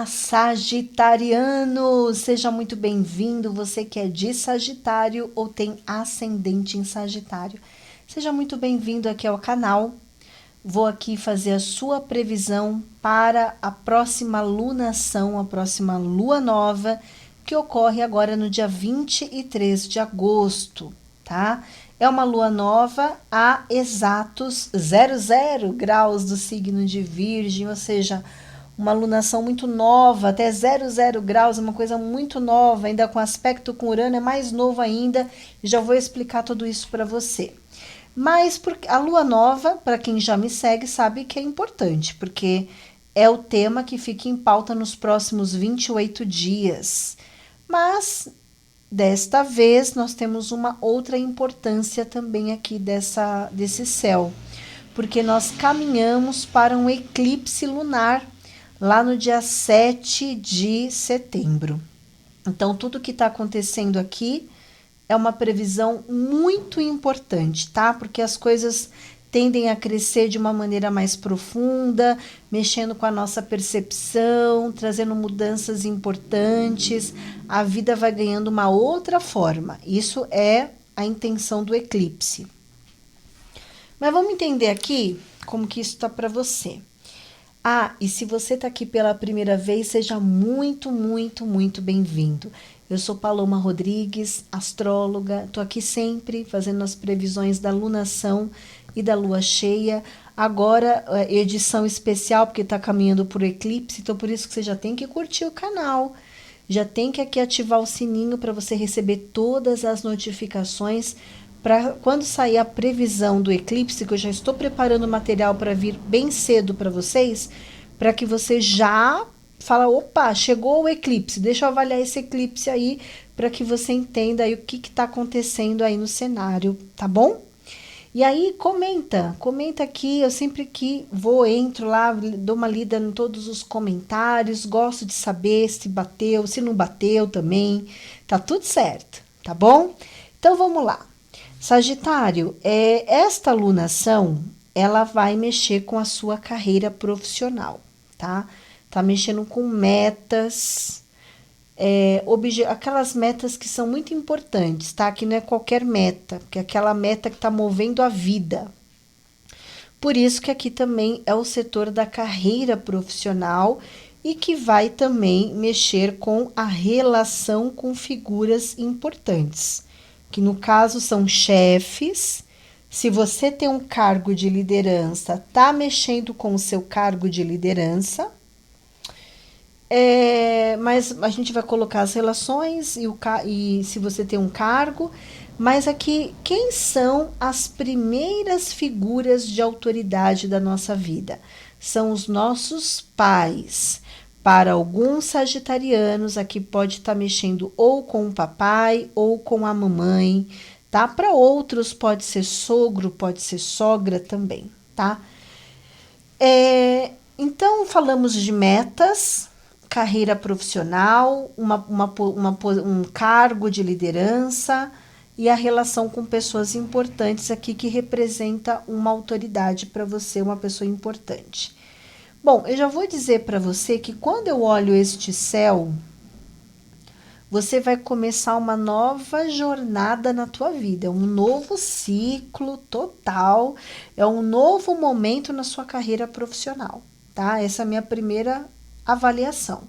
Olá, Sagitariano! Seja muito bem-vindo, você que é de Sagitário ou tem ascendente em Sagitário. Seja muito bem-vindo aqui ao canal. Vou aqui fazer a sua previsão para a próxima lunação, a próxima lua nova, que ocorre agora no dia 23 de agosto, tá? É uma lua nova a exatos 00 graus do signo de Virgem, ou seja, uma lunação muito nova, até 00 graus, é uma coisa muito nova, ainda com aspecto com Urano, é mais novo ainda, já vou explicar tudo isso para você. Mas a lua nova, para quem já me segue, sabe que é importante, porque é o tema que fica em pauta nos próximos 28 dias. Mas, desta vez, nós temos uma outra importância também aqui desse céu, porque nós caminhamos para um eclipse lunar lá no dia 7 de setembro. Então, tudo que está acontecendo aqui é uma previsão muito importante, tá? Porque as coisas tendem a crescer de uma maneira mais profunda, mexendo com a nossa percepção, trazendo mudanças importantes. A vida vai ganhando uma outra forma. Isso é a intenção do eclipse. Mas vamos entender aqui como que isso está para você. Ah, e se você está aqui pela primeira vez, seja muito, muito, muito bem-vindo. Eu sou Paloma Rodrigues, astróloga, estou aqui sempre fazendo as previsões da lunação e da lua cheia. Agora, edição especial, porque está caminhando por eclipse, então por isso que você já tem que curtir o canal, já tem que aqui ativar o sininho para você receber todas as notificações para quando sair a previsão do eclipse, que eu já estou preparando o material para vir bem cedo para vocês, para que você já fala, opa, chegou o eclipse, deixa eu avaliar esse eclipse aí, para que você entenda aí o que está acontecendo aí no cenário, tá bom? E aí, comenta aqui, eu sempre que entro lá, dou uma lida em todos os comentários, gosto de saber se bateu, se não bateu também, tá tudo certo, tá bom? Então, vamos lá. Sagitário, esta lunação, ela vai mexer com a sua carreira profissional, tá? Tá mexendo com metas, aquelas metas que são muito importantes, tá? Que não é qualquer meta, que é aquela meta que tá movendo a vida. Por isso que aqui também é o setor da carreira profissional e que vai também mexer com a relação com figuras importantes, que no caso são chefes. Se você tem um cargo de liderança, tá mexendo com o seu cargo de liderança. Mas a gente vai colocar as relações e se você tem um cargo. Mas aqui, quem são as primeiras figuras de autoridade da nossa vida? São os nossos pais. Para alguns sagitarianos, aqui pode estar mexendo ou com o papai ou com a mamãe, tá? Para outros pode ser sogro, pode ser sogra também, tá? Então, falamos de metas, carreira profissional, um cargo de liderança e a relação com pessoas importantes aqui que representa uma autoridade para você, uma pessoa importante. Bom, eu já vou dizer para você que quando eu olho este céu, você vai começar uma nova jornada na tua vida, um novo ciclo total, é um novo momento na sua carreira profissional, tá? Essa é a minha primeira avaliação,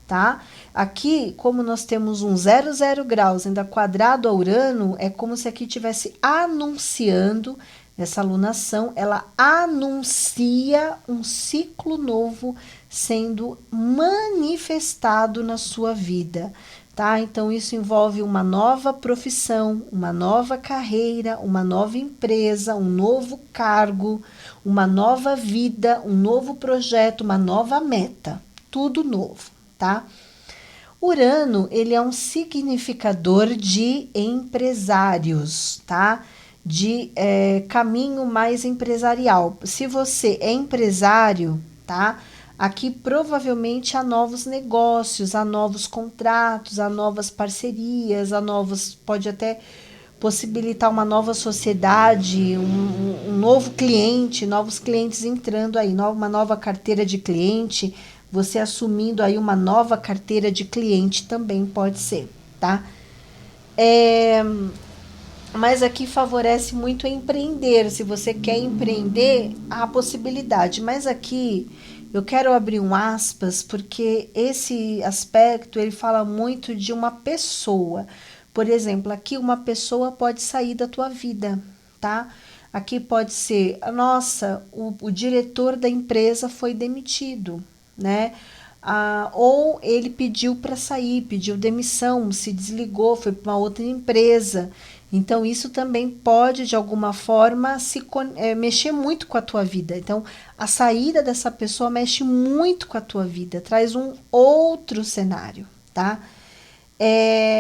tá? Aqui, como nós temos um 00 graus ainda quadrado a Urano, é como se aqui estivesse anunciando. Essa lunação, ela anuncia um ciclo novo sendo manifestado na sua vida, tá? Então, isso envolve uma nova profissão, uma nova carreira, uma nova empresa, um novo cargo, uma nova vida, um novo projeto, uma nova meta, tudo novo, tá? Urano, ele é um significador de empresários, tá? De caminho mais empresarial. Se você é empresário, tá? Aqui provavelmente há novos negócios, há novos contratos, há novas parcerias, pode até possibilitar uma nova sociedade, um novo cliente, novos clientes entrando aí, uma nova carteira de cliente, você assumindo aí uma nova carteira de cliente também pode ser, tá? Mas aqui favorece muito empreender. Se você quer empreender, há a possibilidade. Mas aqui eu quero abrir um aspas, porque esse aspecto ele fala muito de uma pessoa. Por exemplo, aqui uma pessoa pode sair da tua vida, tá? Aqui pode ser, nossa, o diretor da empresa foi demitido, né? Ou ele pediu para sair, pediu demissão, se desligou, foi para uma outra empresa. Então, isso também pode, de alguma forma, mexer muito com a tua vida. Então, a saída dessa pessoa mexe muito com a tua vida, traz um outro cenário, tá?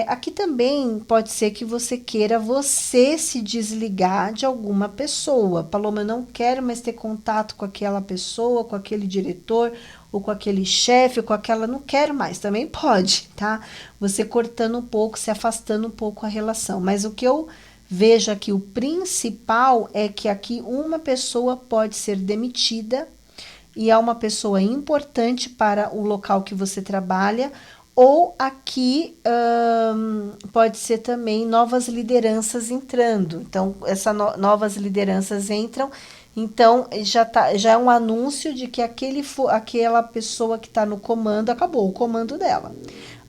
Aqui também pode ser que você queira você se desligar de alguma pessoa. Paloma, eu não quero mais ter contato com aquela pessoa, com aquele diretor, ou com aquele chefe, ou com aquela... Não quero mais, também pode, tá? Você cortando um pouco, se afastando um pouco a relação. Mas o que eu vejo aqui, o principal é que aqui uma pessoa pode ser demitida e é uma pessoa importante para o local que você trabalha, ou aqui pode ser também novas lideranças entrando. Então, essas novas lideranças entram, então já é um anúncio de que aquela pessoa que está no comando, acabou o comando dela.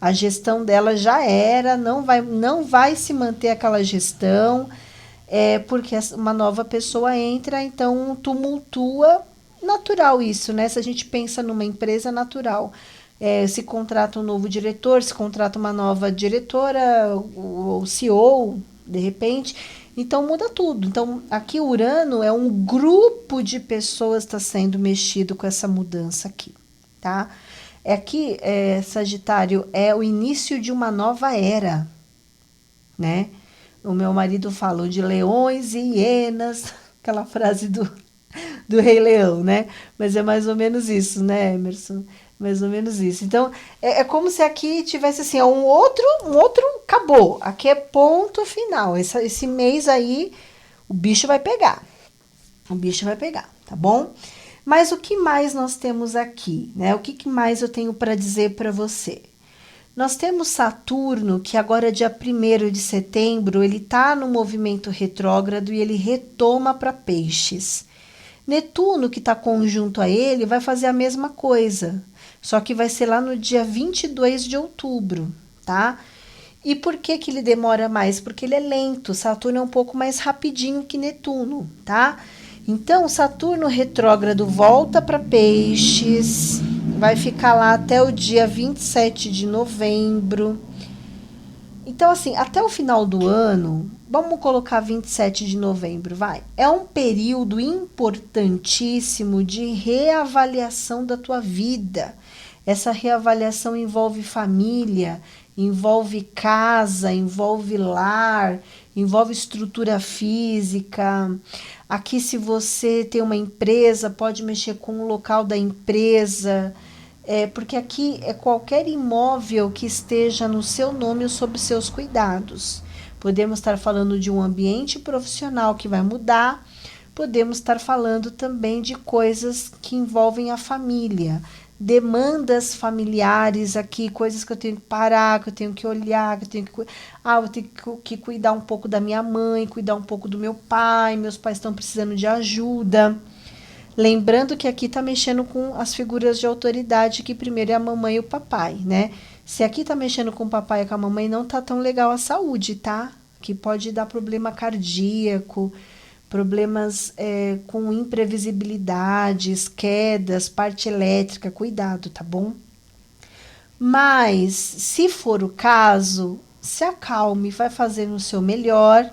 A gestão dela já era, não vai se manter aquela gestão, porque uma nova pessoa entra, então tumultua. Natural isso, né? Se a gente pensa numa empresa, natural. Se contrata um novo diretor, se contrata uma nova diretora, ou CEO, de repente, então muda tudo. Então, aqui Urano é um grupo de pessoas que está sendo mexido com essa mudança aqui, tá? Aqui, Sagitário, é o início de uma nova era, né? O meu marido falou de leões e hienas, aquela frase do Rei Leão, né? Mas é mais ou menos isso, né, Emerson? Mais ou menos isso. Então, é como se aqui tivesse assim, um outro, acabou. Aqui é ponto final. Esse mês aí, o bicho vai pegar. O bicho vai pegar, tá bom? Mas o que mais nós temos aqui, né? O que mais eu tenho para dizer para você? Nós temos Saturno, que agora dia 1º de setembro, ele está no movimento retrógrado e ele retoma para Peixes. Netuno, que está conjunto a ele, vai fazer a mesma coisa, só que vai ser lá no dia 22 de outubro, tá? E por que ele demora mais? Porque ele é lento, Saturno é um pouco mais rapidinho que Netuno, tá? Então, Saturno retrógrado volta para Peixes, vai ficar lá até o dia 27 de novembro. Então, assim, até o final do ano, vamos colocar 27 de novembro, vai. É um período importantíssimo de reavaliação da tua vida. Essa reavaliação envolve família, envolve casa, envolve lar, envolve estrutura física. Aqui, se você tem uma empresa, pode mexer com o local da empresa. Porque aqui é qualquer imóvel que esteja no seu nome ou sob seus cuidados. Podemos estar falando de um ambiente profissional que vai mudar, podemos estar falando também de coisas que envolvem a família, demandas familiares aqui, coisas que eu tenho que parar, que eu tenho que olhar, que eu tenho que eu tenho que cuidar um pouco da minha mãe, cuidar um pouco do meu pai, meus pais estão precisando de ajuda. Lembrando que aqui está mexendo com as figuras de autoridade, que primeiro é a mamãe e o papai, né? Se aqui está mexendo com o papai e com a mamãe, não tá tão legal a saúde, tá? Que pode dar problema cardíaco, problemas com imprevisibilidades, quedas, parte elétrica, cuidado, tá bom? Mas, se for o caso, se acalme, vai fazendo o seu melhor,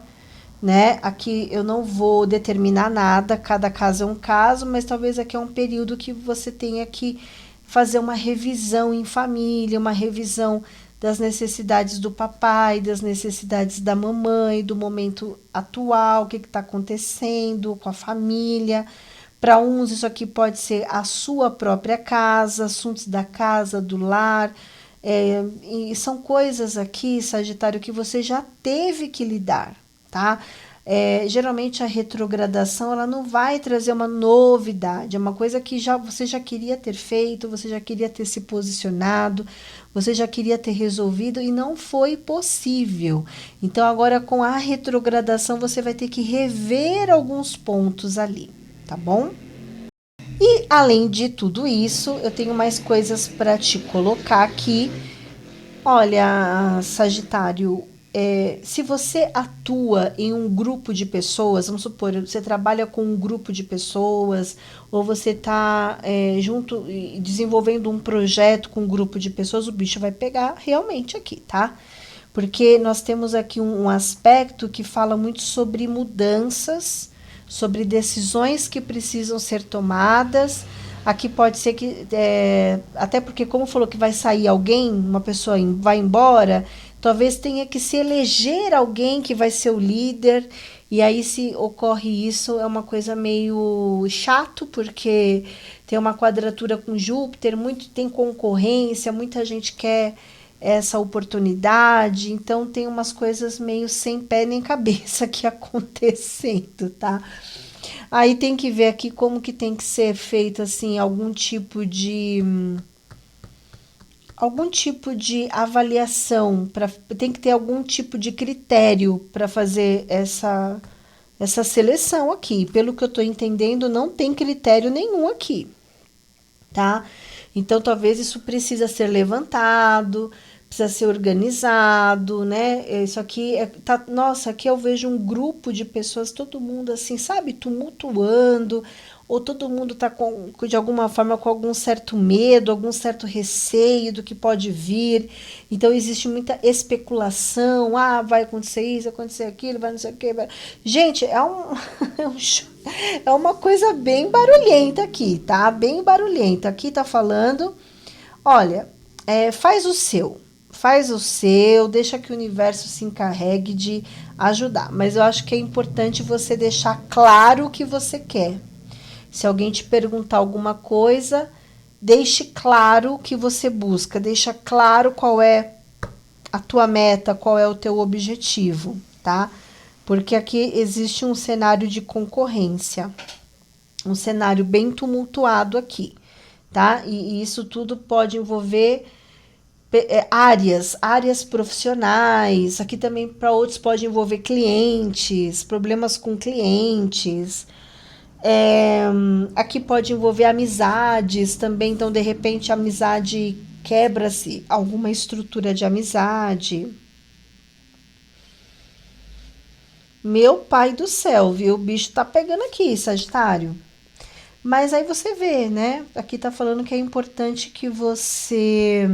né? Aqui eu não vou determinar nada, cada caso é um caso, mas talvez aqui é um período que você tenha que fazer uma revisão em família, uma revisão das necessidades do papai, das necessidades da mamãe, do momento atual, o que está acontecendo com a família. Para uns, isso aqui pode ser a sua própria casa, assuntos da casa, do lar. E são coisas aqui, Sagitário, que você já teve que lidar, tá? Geralmente a retrogradação ela não vai trazer uma novidade, é uma coisa que você já queria ter feito, você já queria ter se posicionado, você já queria ter resolvido e não foi possível. Então agora com a retrogradação você vai ter que rever alguns pontos ali, tá bom? E além de tudo isso, eu tenho mais coisas para te colocar aqui. Olha, Sagitário, se você atua em um grupo de pessoas, vamos supor, você trabalha com um grupo de pessoas, ou você está junto, desenvolvendo um projeto com um grupo de pessoas, o bicho vai pegar realmente aqui, tá? Porque nós temos aqui um aspecto que fala muito sobre mudanças, sobre decisões que precisam ser tomadas. Aqui pode ser que, até porque como falou que vai sair alguém, uma pessoa vai embora, talvez tenha que se eleger alguém que vai ser o líder, e aí se ocorre isso, é uma coisa meio chato, porque tem uma quadratura com Júpiter, tem concorrência, muita gente quer essa oportunidade, então tem umas coisas meio sem pé nem cabeça aqui acontecendo, tá? Aí tem que ver aqui como que tem que ser feito assim algum tipo de avaliação, tem que ter algum tipo de critério para fazer essa seleção aqui. Pelo que eu estou entendendo, não tem critério nenhum aqui, tá? Então talvez isso precisa ser levantado, precisa ser organizado, né? Isso aqui nossa, aqui eu vejo um grupo de pessoas, todo mundo assim, sabe, tumultuando, ou todo mundo tá de alguma forma com algum certo medo, algum certo receio do que pode vir. Então existe muita especulação, vai acontecer isso, vai acontecer aquilo, vai não sei o que. Gente, é uma coisa bem barulhenta aqui, tá? Bem barulhenta. Aqui tá falando, olha, faz o seu, deixa que o universo se encarregue de ajudar. Mas eu acho que é importante você deixar claro o que você quer. Se alguém te perguntar alguma coisa, deixe claro o que você busca, deixa claro qual é a tua meta, qual é o teu objetivo, tá? Porque aqui existe um cenário de concorrência, um cenário bem tumultuado aqui, tá? E isso tudo pode envolver áreas profissionais. Aqui também para outros pode envolver clientes, problemas com clientes. Aqui pode envolver amizades também, então de repente a amizade quebra-se, alguma estrutura de amizade. Meu pai do céu, viu? O bicho tá pegando aqui, Sagitário. Mas aí você vê, né? Aqui tá falando que é importante que você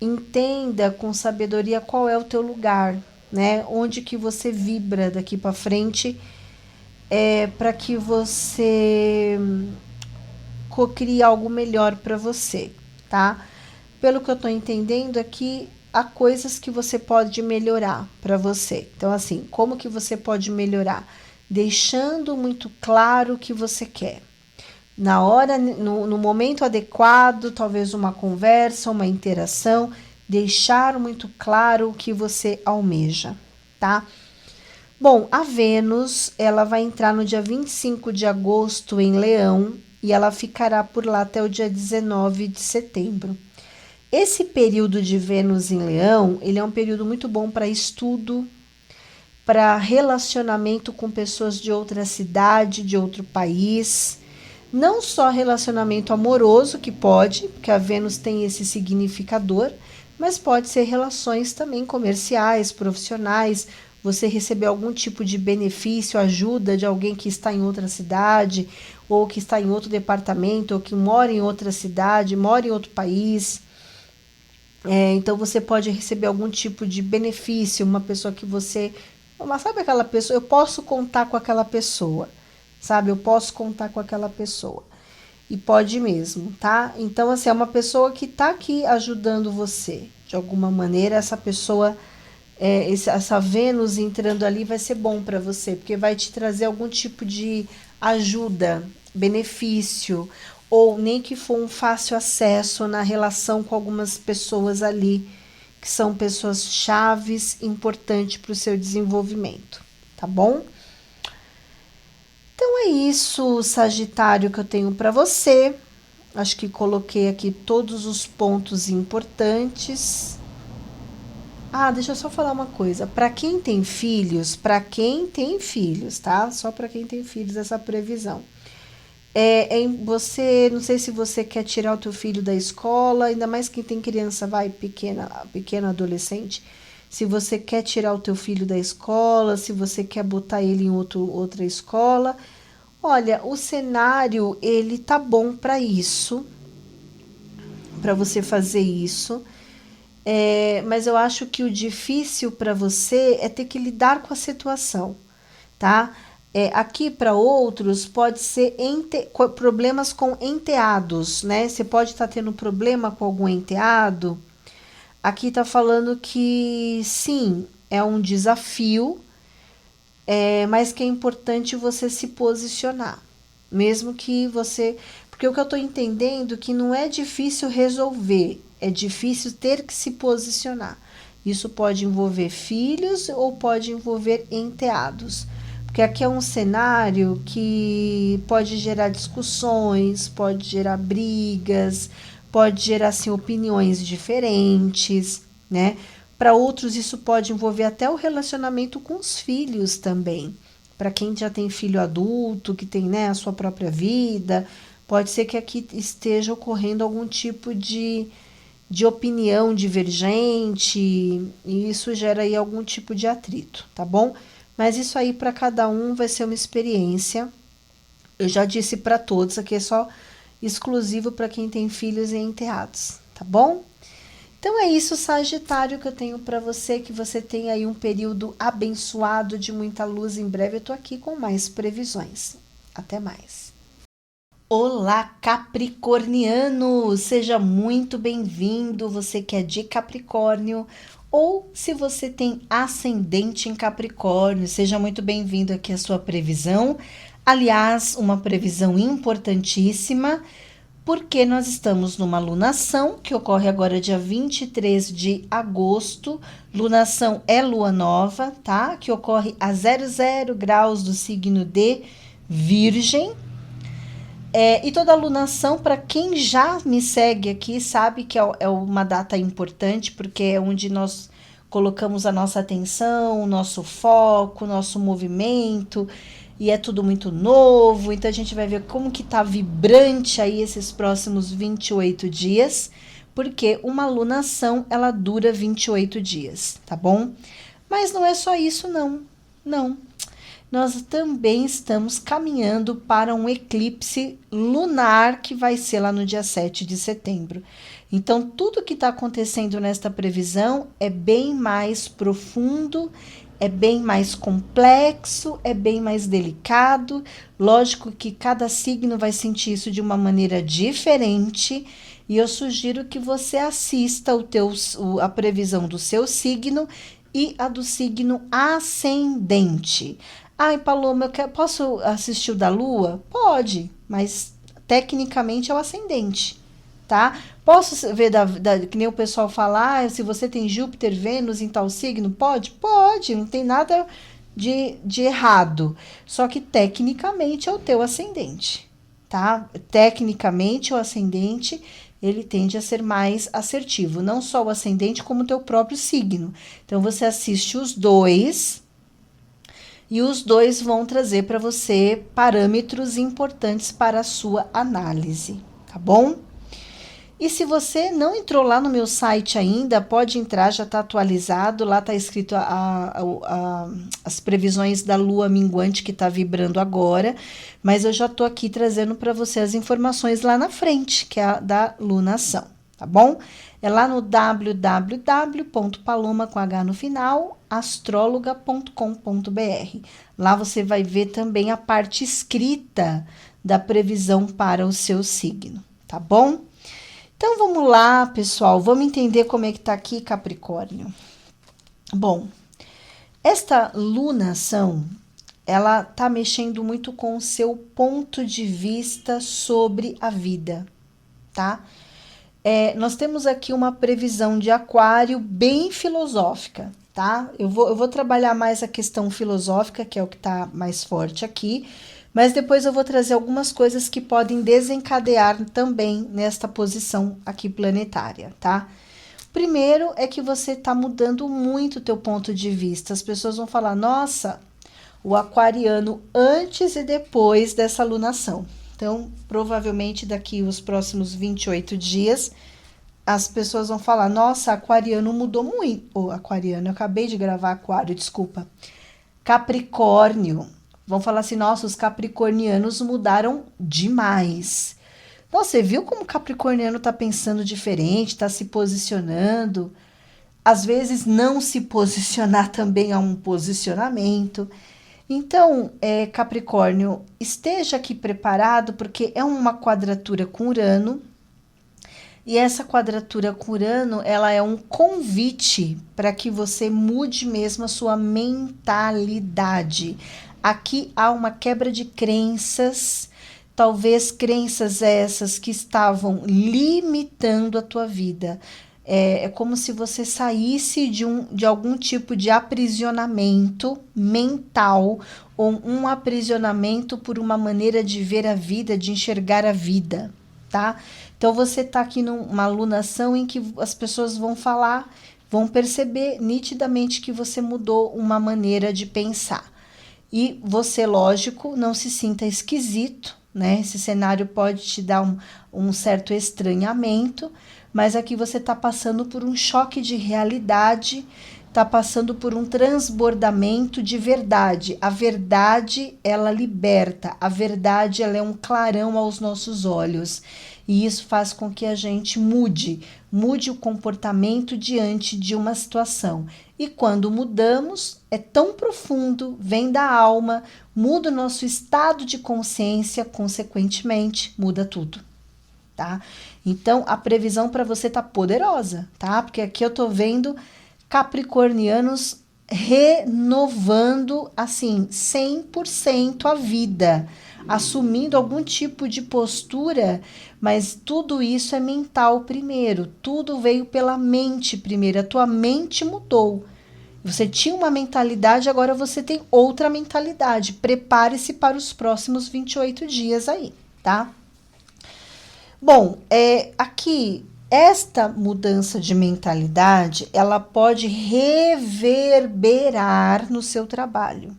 entenda com sabedoria qual é o teu lugar, né? Onde que você vibra daqui para frente, para que você crie algo melhor para você, tá? Pelo que eu tô entendendo aqui, há coisas que você pode melhorar para você. Então, assim, como que você pode melhorar? Deixando muito claro o que você quer. Na hora, no momento adequado, talvez uma conversa, uma interação, deixar muito claro o que você almeja, tá? Bom, a Vênus, ela vai entrar no dia 25 de agosto em Leão e ela ficará por lá até o dia 19 de setembro. Esse período de Vênus em Leão, ele é um período muito bom para estudo, para relacionamento com pessoas de outra cidade, de outro país. Não só relacionamento amoroso, que pode, porque a Vênus tem esse significador, mas pode ser relações também comerciais, profissionais, você receber algum tipo de benefício, ajuda de alguém que está em outra cidade, ou que está em outro departamento, ou que mora em outra cidade, mora em outro país. Então você pode receber algum tipo de benefício, uma pessoa que você... Mas sabe aquela pessoa? Eu posso contar com aquela pessoa, sabe? Eu posso contar com aquela pessoa. E pode mesmo, tá? Então, assim, é uma pessoa que tá aqui ajudando você. De alguma maneira, essa pessoa, essa Vênus entrando ali vai ser bom para você, porque vai te trazer algum tipo de ajuda, benefício, ou nem que for um fácil acesso na relação com algumas pessoas ali que são pessoas chaves importantes para o seu desenvolvimento, tá bom? Então é isso, Sagitário, que eu tenho para você. Acho que coloquei aqui todos os pontos importantes. Ah, deixa eu só falar uma coisa. Para quem tem filhos, tá? Só para quem tem filhos essa previsão. Você, não sei se você quer tirar o teu filho da escola, ainda mais quem tem criança, pequena adolescente. Se você quer tirar o teu filho da escola, se você quer botar ele em outra escola, olha, o cenário ele tá bom para isso, para você fazer isso. Mas eu acho que o difícil para você é ter que lidar com a situação, tá? Aqui para outros pode ser problemas com enteados, né? Você pode estar tendo problema com algum enteado. Aqui tá falando que sim, é um desafio, mas que é importante você se posicionar, mesmo que você... Porque o que eu estou entendendo é que não é difícil resolver, é difícil ter que se posicionar. Isso pode envolver filhos ou pode envolver enteados. Porque aqui é um cenário que pode gerar discussões, pode gerar brigas, pode gerar assim, opiniões diferentes, né? Para outros, isso pode envolver até o relacionamento com os filhos também. Para quem já tem filho adulto, que tem, né, a sua própria vida, pode ser que aqui esteja ocorrendo algum tipo de opinião divergente, e isso gera aí algum tipo de atrito, tá bom? Mas isso aí para cada um vai ser uma experiência. Eu já disse para todos, aqui é só exclusivo para quem tem filhos e enteados, tá bom? Então é isso, Sagitário, que eu tenho para você, que você tenha aí um período abençoado de muita luz. Em breve eu tô aqui com mais previsões. Até mais. Olá, Capricorniano! Seja muito bem-vindo, você que é de Capricórnio, ou se você tem ascendente em Capricórnio, seja muito bem-vindo aqui à sua previsão. Aliás, uma previsão importantíssima, porque nós estamos numa lunação que ocorre agora dia 23 de agosto. Lunação é lua nova, tá? Que ocorre a 00 graus do signo de Virgem. E toda alunação, para quem já me segue aqui, sabe que é uma data importante, porque é onde nós colocamos a nossa atenção, o nosso foco, o nosso movimento, e é tudo muito novo, então a gente vai ver como que tá vibrante aí esses próximos 28 dias, porque uma alunação, ela dura 28 dias, tá bom? Mas não é só isso, não. Nós também estamos caminhando para um eclipse lunar que vai ser lá no dia 7 de setembro. Então, tudo que está acontecendo nesta previsão é bem mais profundo, é bem mais complexo, é bem mais delicado. Lógico que cada signo vai sentir isso de uma maneira diferente, e eu sugiro que você assista a previsão do seu signo e a do signo ascendente. Ai, Paloma, posso assistir o da Lua? Pode, mas tecnicamente é o ascendente, tá? Posso ver que nem o pessoal fala, se você tem Júpiter, Vênus em tal signo? Pode, não tem nada de errado. Só que tecnicamente é o teu ascendente, tá? Tecnicamente o ascendente, ele tende a ser mais assertivo, não só o ascendente como o teu próprio signo. Então você assiste os dois, e os dois vão trazer para você parâmetros importantes para a sua análise, tá bom? E se você não entrou lá no meu site ainda, pode entrar, já está atualizado, lá está escrito as previsões da lua minguante que está vibrando agora, mas eu já estou aqui trazendo para você as informações lá na frente, que é a da lunação, tá bom? É lá no www.paloma, com H no final, astróloga.com.br. Lá você vai ver também a parte escrita da previsão para o seu signo, tá bom? Então, vamos lá, pessoal, vamos entender como é que tá aqui Capricórnio. Bom, esta lunação, ela tá mexendo muito com o seu ponto de vista sobre a vida, tá? Nós temos aqui uma previsão de Aquário bem filosófica, tá? Eu vou trabalhar mais a questão filosófica, que é o que está mais forte aqui, mas depois eu vou trazer algumas coisas que podem desencadear também nesta posição aqui planetária, tá? Primeiro é que você está mudando muito o teu ponto de vista. As pessoas vão falar, nossa, o aquariano antes e depois dessa alunação. Então, provavelmente daqui os próximos 28 dias, as pessoas vão falar, nossa, aquariano mudou muito. Ou aquariano, eu acabei de gravar aquário, desculpa. Capricórnio. Vão falar assim, nossa, os capricornianos mudaram demais. Nossa, você viu como o capricorniano está pensando diferente, está se posicionando? Às vezes, não se posicionar também é um posicionamento. Então, Capricórnio, esteja aqui preparado, porque é uma quadratura com Urano, e essa quadratura com Urano, ela é um convite para que você mude mesmo a sua mentalidade. Aqui há uma quebra de crenças, talvez crenças essas que estavam limitando a tua vida. É como se você saísse de algum tipo de aprisionamento mental ou um aprisionamento por uma maneira de ver a vida, de enxergar a vida, tá? Então você está aqui numa alunação em que as pessoas vão falar, vão perceber nitidamente que você mudou uma maneira de pensar. E você, lógico, não se sinta esquisito, né? Esse cenário pode te dar um certo estranhamento, mas aqui você está passando por um choque de realidade, está passando por um transbordamento de verdade. A verdade, ela liberta, a verdade, ela é um clarão aos nossos olhos. E isso faz com que a gente mude o comportamento diante de uma situação. E quando mudamos, é tão profundo, vem da alma, muda o nosso estado de consciência, consequentemente, muda tudo, tá? Então, a previsão para você tá poderosa, tá? Porque aqui eu tô vendo capricornianos renovando, assim, 100% a vida, assumindo algum tipo de postura, mas tudo isso é mental primeiro, tudo veio pela mente primeiro, a tua mente mudou. Você tinha uma mentalidade, agora você tem outra mentalidade. Prepare-se para os próximos 28 dias aí, tá? Bom, aqui, esta mudança de mentalidade, ela pode reverberar no seu trabalho.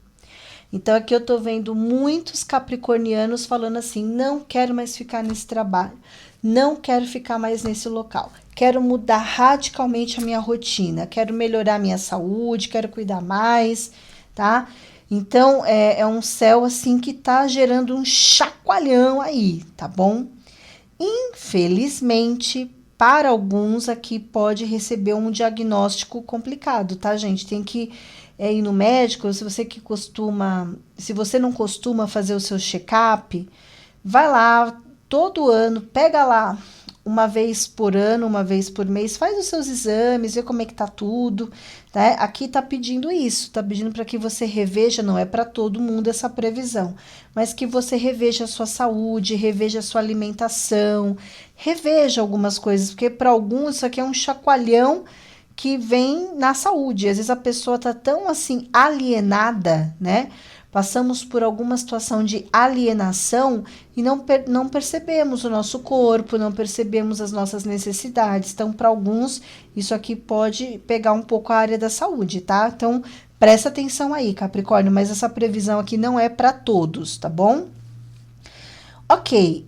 Então, aqui eu tô vendo muitos capricornianos falando assim, não quero mais ficar nesse trabalho, não quero ficar mais nesse local, quero mudar radicalmente a minha rotina, quero melhorar a minha saúde, quero cuidar mais, tá? Então, é um céu assim que tá gerando um chacoalhão aí, tá bom? Infelizmente, para alguns aqui pode receber um diagnóstico complicado, tá, gente? Tem que ir no médico, se você não costuma fazer o seu check-up, vai lá todo ano, pega lá uma vez por ano, uma vez por mês, faz os seus exames, vê como é que tá tudo, né? Aqui tá pedindo isso, tá pedindo para que você reveja, não é para todo mundo essa previsão, mas que você reveja a sua saúde, reveja a sua alimentação, reveja algumas coisas, porque para alguns isso aqui é um chacoalhão que vem na saúde. Às vezes a pessoa tá tão assim alienada, né? Passamos por alguma situação de alienação e não percebemos o nosso corpo, não percebemos as nossas necessidades. Então, para alguns, isso aqui pode pegar um pouco a área da saúde, tá? Então, presta atenção aí, Capricórnio, mas essa previsão aqui não é para todos, tá bom? Ok,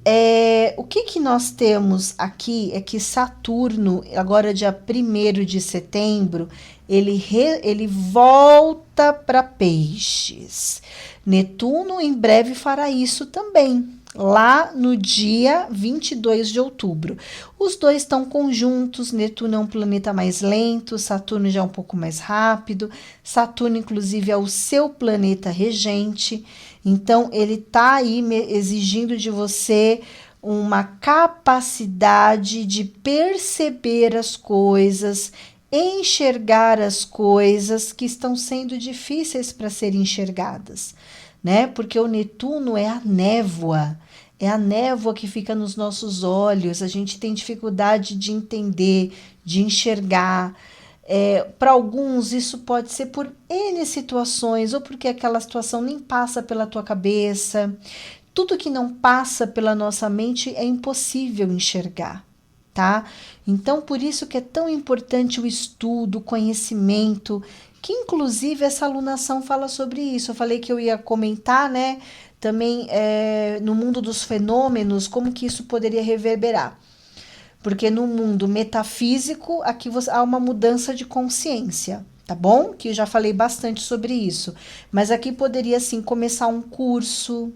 o que nós temos aqui é que Saturno, agora dia 1º de setembro, ele volta para Peixes. Netuno em breve fará isso também, lá no dia 22 de outubro. Os dois estão conjuntos, Netuno é um planeta mais lento, Saturno já é um pouco mais rápido, Saturno inclusive é o seu planeta regente, então ele está aí exigindo de você uma capacidade de perceber as coisas, enxergar as coisas que estão sendo difíceis para serem enxergadas, né? Porque o Netuno é a névoa, É a névoa que fica nos nossos olhos, a gente tem dificuldade de entender, de enxergar. Para alguns, isso pode ser por N situações, ou porque aquela situação nem passa pela tua cabeça. Tudo que não passa pela nossa mente é impossível enxergar, tá? Então, por isso que é tão importante o estudo, o conhecimento, que inclusive essa alunação fala sobre isso. Eu falei que eu ia comentar, né? Também no mundo dos fenômenos, como que isso poderia reverberar. Porque no mundo metafísico, aqui há uma mudança de consciência, tá bom? Que eu já falei bastante sobre isso. Mas aqui poderia, sim, começar um curso,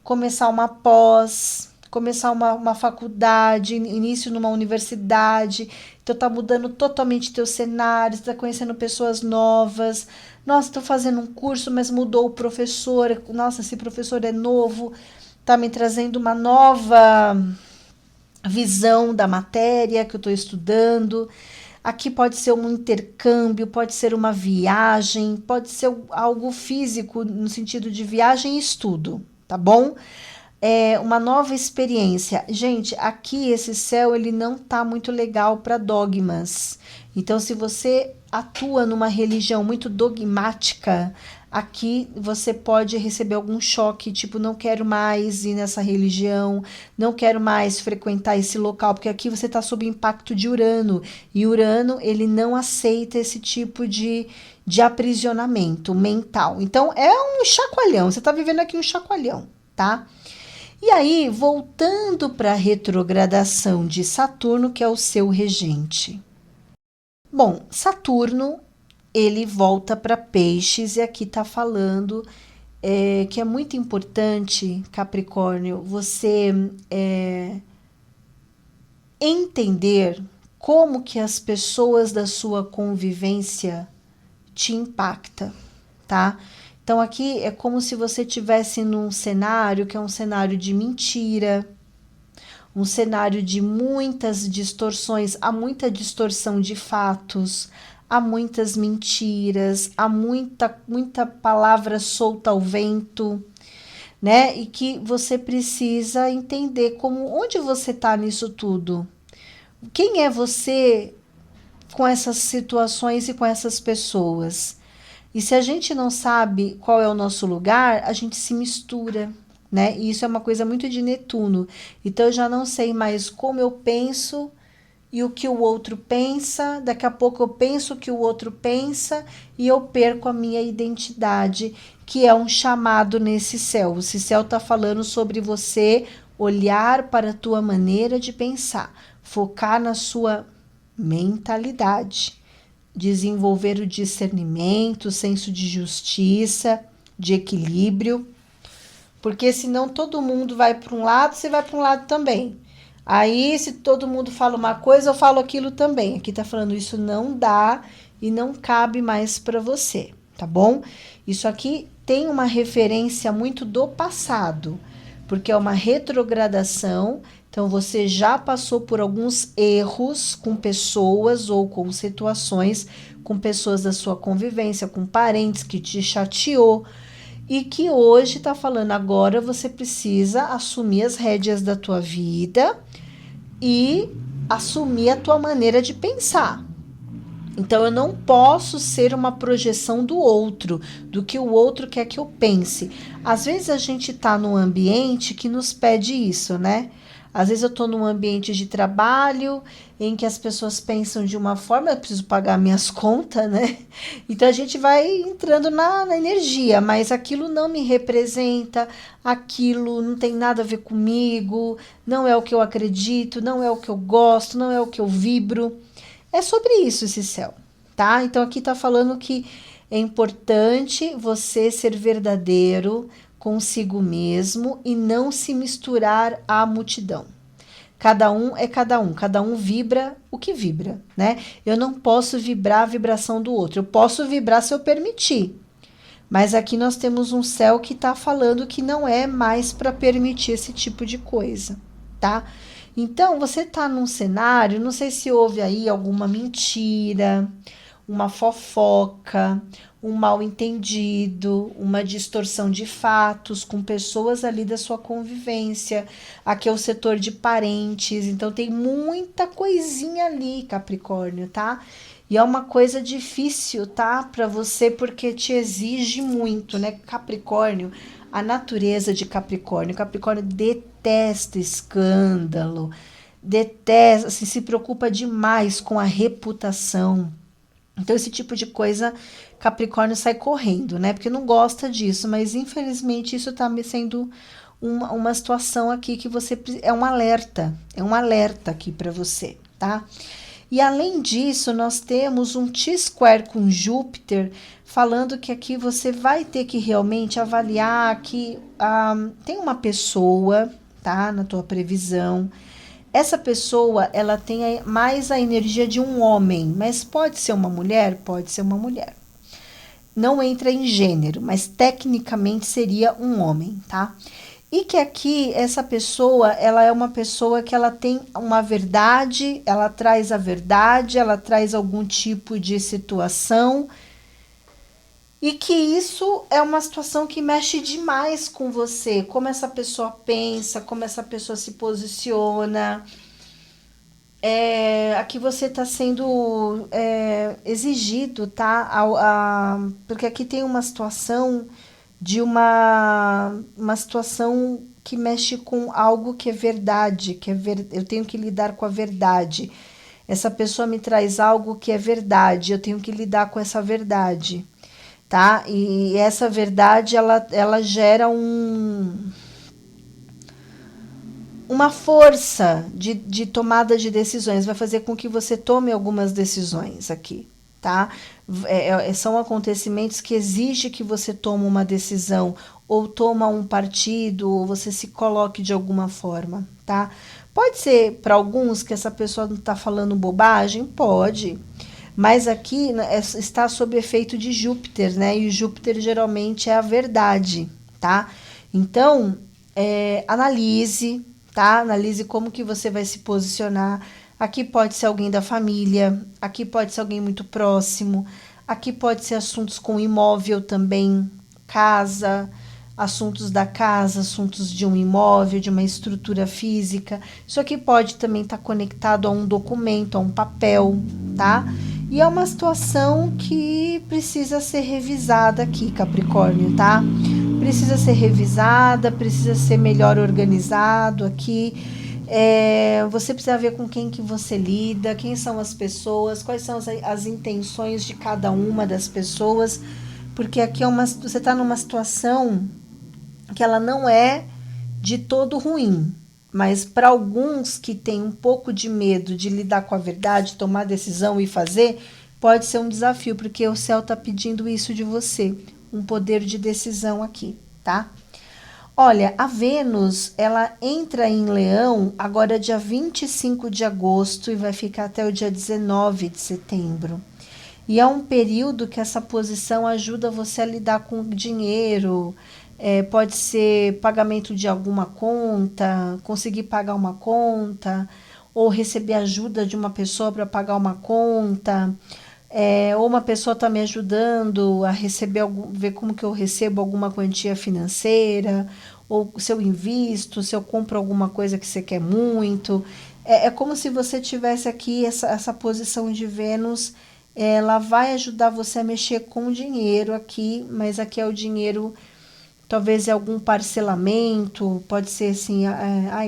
começar uma pós, começar uma faculdade, início numa universidade. Então tá mudando totalmente teu cenário, você tá conhecendo pessoas novas. Nossa, estou fazendo um curso, mas mudou o professor. Nossa, esse professor é novo, tá me trazendo uma nova visão da matéria que eu estou estudando. Aqui pode ser um intercâmbio, pode ser uma viagem, pode ser algo físico no sentido de viagem e estudo, tá bom? Uma nova experiência. Gente, aqui esse céu ele não tá muito legal para dogmas. Então, se você atua numa religião muito dogmática, aqui você pode receber algum choque, tipo, não quero mais ir nessa religião, não quero mais frequentar esse local, porque aqui você está sob impacto de Urano, e Urano, ele não aceita esse tipo de aprisionamento mental. Então, é um chacoalhão, você está vivendo aqui um chacoalhão, tá? E aí, voltando para a retrogradação de Saturno, que é o seu regente. Bom, Saturno, ele volta para Peixes e aqui está falando que é muito importante, Capricórnio, você entender como que as pessoas da sua convivência te impactam, tá? Então aqui é como se você estivesse num cenário que é um cenário de mentira, um cenário de muitas distorções, há muita distorção de fatos, há muitas mentiras, há muita palavra solta ao vento, né? E que você precisa entender onde você está nisso tudo. Quem é você com essas situações e com essas pessoas? E se a gente não sabe qual é o nosso lugar, a gente se mistura, né? E isso é uma coisa muito de Netuno. Então eu já não sei mais como eu penso e o que o outro pensa. Daqui a pouco eu penso o que o outro pensa e eu perco a minha identidade, que é um chamado nesse céu. Esse céu está falando sobre você olhar para a tua maneira de pensar, focar na sua mentalidade, desenvolver o discernimento, o senso de justiça, de equilíbrio, porque senão todo mundo vai para um lado, você vai para um lado também. Aí, se todo mundo fala uma coisa, eu falo aquilo também. Aqui tá falando isso não dá e não cabe mais para você, tá bom? Isso aqui tem uma referência muito do passado, porque é uma retrogradação. Então, você já passou por alguns erros com pessoas ou com situações, com pessoas da sua convivência, com parentes que te chateou, e que hoje está falando agora você precisa assumir as rédeas da tua vida e assumir a tua maneira de pensar. Então eu não posso ser uma projeção do outro, do que o outro quer que eu pense. Às vezes a gente está num ambiente que nos pede isso, né? Às vezes eu estou num ambiente de trabalho em que as pessoas pensam de uma forma, eu preciso pagar minhas contas, né? Então a gente vai entrando na energia, mas aquilo não me representa, aquilo não tem nada a ver comigo, não é o que eu acredito, não é o que eu gosto, não é o que eu vibro. É sobre isso esse céu, tá? Então aqui tá falando que é importante você ser verdadeiro consigo mesmo e não se misturar à multidão. Cada um é cada um vibra o que vibra, né? Eu não posso vibrar a vibração do outro, eu posso vibrar se eu permitir. Mas aqui nós temos um céu que está falando que não é mais para permitir esse tipo de coisa, tá? Então, você está num cenário, não sei se houve aí alguma mentira, uma fofoca, um mal-entendido, uma distorção de fatos com pessoas ali da sua convivência. Aqui é o setor de parentes, então tem muita coisinha ali, Capricórnio, tá? E é uma coisa difícil, tá? Para você, porque te exige muito, né? Capricórnio, a natureza de Capricórnio. Capricórnio detesta escândalo, detesta, assim, se preocupa demais com a reputação. Então, esse tipo de coisa, Capricórnio sai correndo, né? Porque não gosta disso, mas infelizmente isso tá me sendo uma situação aqui que você é um alerta aqui para você, tá? E além disso, nós temos um T-square com Júpiter, falando que aqui você vai ter que realmente avaliar que tem uma pessoa, tá, na tua previsão. Essa pessoa, ela tem mais a energia de um homem, mas pode ser uma mulher? Pode ser uma mulher. Não entra em gênero, mas tecnicamente seria um homem, tá? E que aqui, essa pessoa, ela é uma pessoa que ela tem uma verdade, ela traz a verdade, ela traz algum tipo de situação, e que isso é uma situação que mexe demais com você, como essa pessoa pensa, como essa pessoa se posiciona. Aqui você está sendo exigido, tá? Porque aqui tem uma situação de uma situação que mexe com algo que é verdade, eu tenho que lidar com a verdade. Essa pessoa me traz algo que é verdade, eu tenho que lidar com essa verdade, tá? E essa verdade, ela gera uma força de tomada de decisões, vai fazer com que você tome algumas decisões aqui, tá? São acontecimentos que exigem que você tome uma decisão, ou toma um partido, ou você se coloque de alguma forma, tá? Pode ser para alguns que essa pessoa não está falando bobagem? Pode. Mas aqui, né, está sob efeito de Júpiter, né? E o Júpiter geralmente é a verdade, tá? Então, analise, tá? Analise como que você vai se posicionar. Aqui pode ser alguém da família, aqui pode ser alguém muito próximo, aqui pode ser assuntos com imóvel também, casa, assuntos da casa, assuntos de um imóvel, de uma estrutura física. Isso aqui pode também estar conectado a um documento, a um papel, tá? E é uma situação que precisa ser revisada aqui, Capricórnio, tá? Precisa ser revisada, precisa ser melhor organizado aqui. Você precisa ver com quem que você lida, quem são as pessoas, quais são as intenções de cada uma das pessoas, porque aqui você está numa situação que ela não é de todo ruim, mas para alguns que têm um pouco de medo de lidar com a verdade, tomar decisão e fazer, pode ser um desafio, porque o céu está pedindo isso de você, um poder de decisão aqui, tá? Olha, a Vênus, ela entra em Leão agora dia 25 de agosto e vai ficar até o dia 19 de setembro. E é um período que essa posição ajuda você a lidar com dinheiro, pode ser pagamento de alguma conta, conseguir pagar uma conta, ou receber ajuda de uma pessoa para pagar uma conta, ou uma pessoa está me ajudando a receber, ver como que eu recebo alguma quantia financeira, ou se eu invisto, se eu compro alguma coisa que você quer muito. É como se você tivesse aqui essa posição de Vênus, ela vai ajudar você a mexer com o dinheiro aqui, mas aqui é o dinheiro, talvez é algum parcelamento, pode ser assim,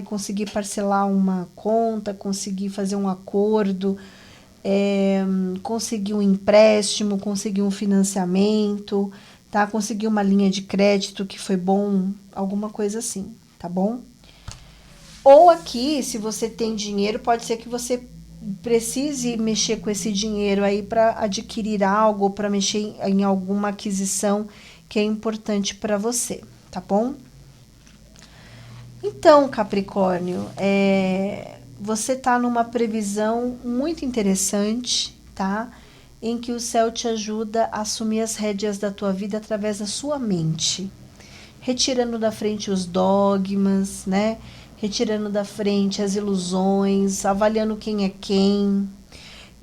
conseguir parcelar uma conta, conseguir fazer um acordo, conseguir um empréstimo, conseguir um financiamento, tá? Conseguir uma linha de crédito que foi bom, alguma coisa assim, tá bom? Ou aqui, se você tem dinheiro, pode ser que você precise mexer com esse dinheiro aí para adquirir algo, para mexer em alguma aquisição que é importante para você, tá bom? Então, Capricórnio, você está numa previsão muito interessante, tá? Em que o céu te ajuda a assumir as rédeas da tua vida através da sua mente, retirando da frente os dogmas, né? Retirando da frente as ilusões, avaliando quem é quem,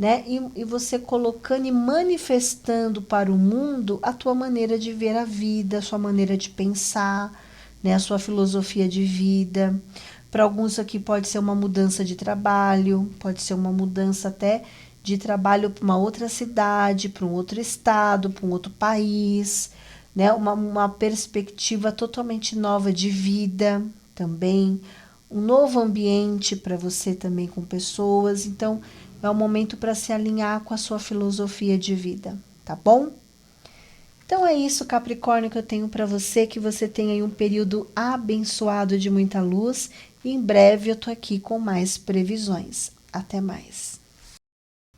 né? E você colocando e manifestando para o mundo a tua maneira de ver a vida, a sua maneira de pensar, né? A sua filosofia de vida. Para alguns aqui pode ser uma mudança de trabalho, pode ser uma mudança até de trabalho para uma outra cidade, para um outro estado, para um outro país, né? Uma perspectiva totalmente nova de vida também, um novo ambiente para você também com pessoas. Então, é um momento para se alinhar com a sua filosofia de vida, tá bom? Então é isso, Capricórnio, que eu tenho para você, que você tenha aí um período abençoado de muita luz. E em breve eu tô aqui com mais previsões. Até mais.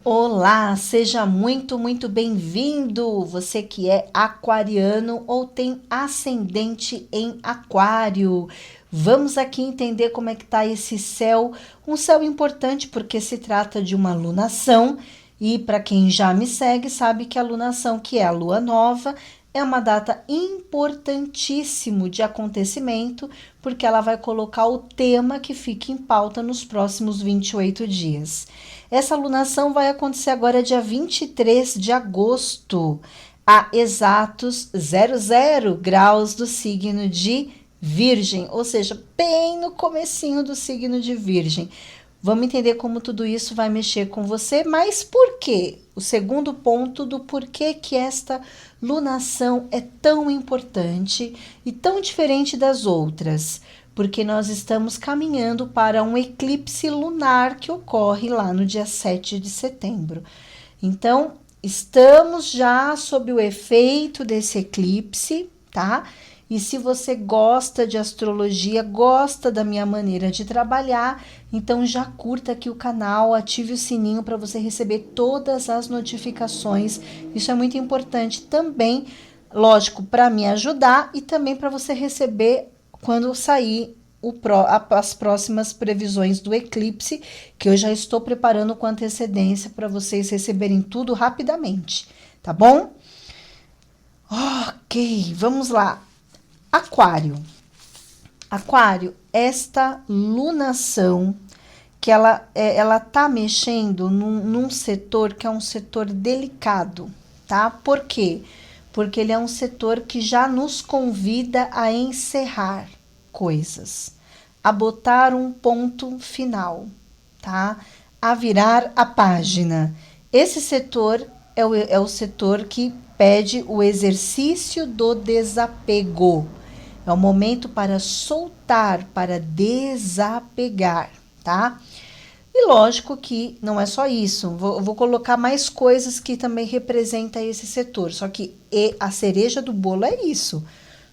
Olá, seja muito bem-vindo! Você que é aquariano ou tem ascendente em aquário. Vamos aqui entender como é que tá esse céu. Um céu importante porque se trata de uma lunação. E para quem já me segue, sabe que a lunação, que é a lua nova, é uma data importantíssimo de acontecimento, porque ela vai colocar o tema que fica em pauta nos próximos 28 dias. Essa lunação vai acontecer agora dia 23 de agosto, a exatos 00 graus do signo de Virgem, ou seja, bem no comecinho do signo de Virgem. Vamos entender como tudo isso vai mexer com você, mas por quê? O segundo ponto do porquê que esta lunação é tão importante e tão diferente das outras, porque nós estamos caminhando para um eclipse lunar que ocorre lá no dia 7 de setembro. Então, estamos já sob o efeito desse eclipse, tá? E se você gosta de astrologia, gosta da minha maneira de trabalhar, então já curta aqui o canal, ative o sininho para você receber todas as notificações. Isso é muito importante também, lógico, para me ajudar e também para você receber quando sair as próximas previsões do eclipse, que eu já estou preparando com antecedência para vocês receberem tudo rapidamente, tá bom? Ok, vamos lá. Aquário. Aquário, esta lunação que ela tá mexendo num setor que é um setor delicado, tá? Por quê? Porque ele é um setor que já nos convida a encerrar coisas, a botar um ponto final, tá? A virar a página. Esse setor é o setor que pede o exercício do desapego. É o momento para soltar, para desapegar, tá? E lógico que não é só isso. Vou colocar mais coisas que também representam esse setor. Só que a cereja do bolo é isso.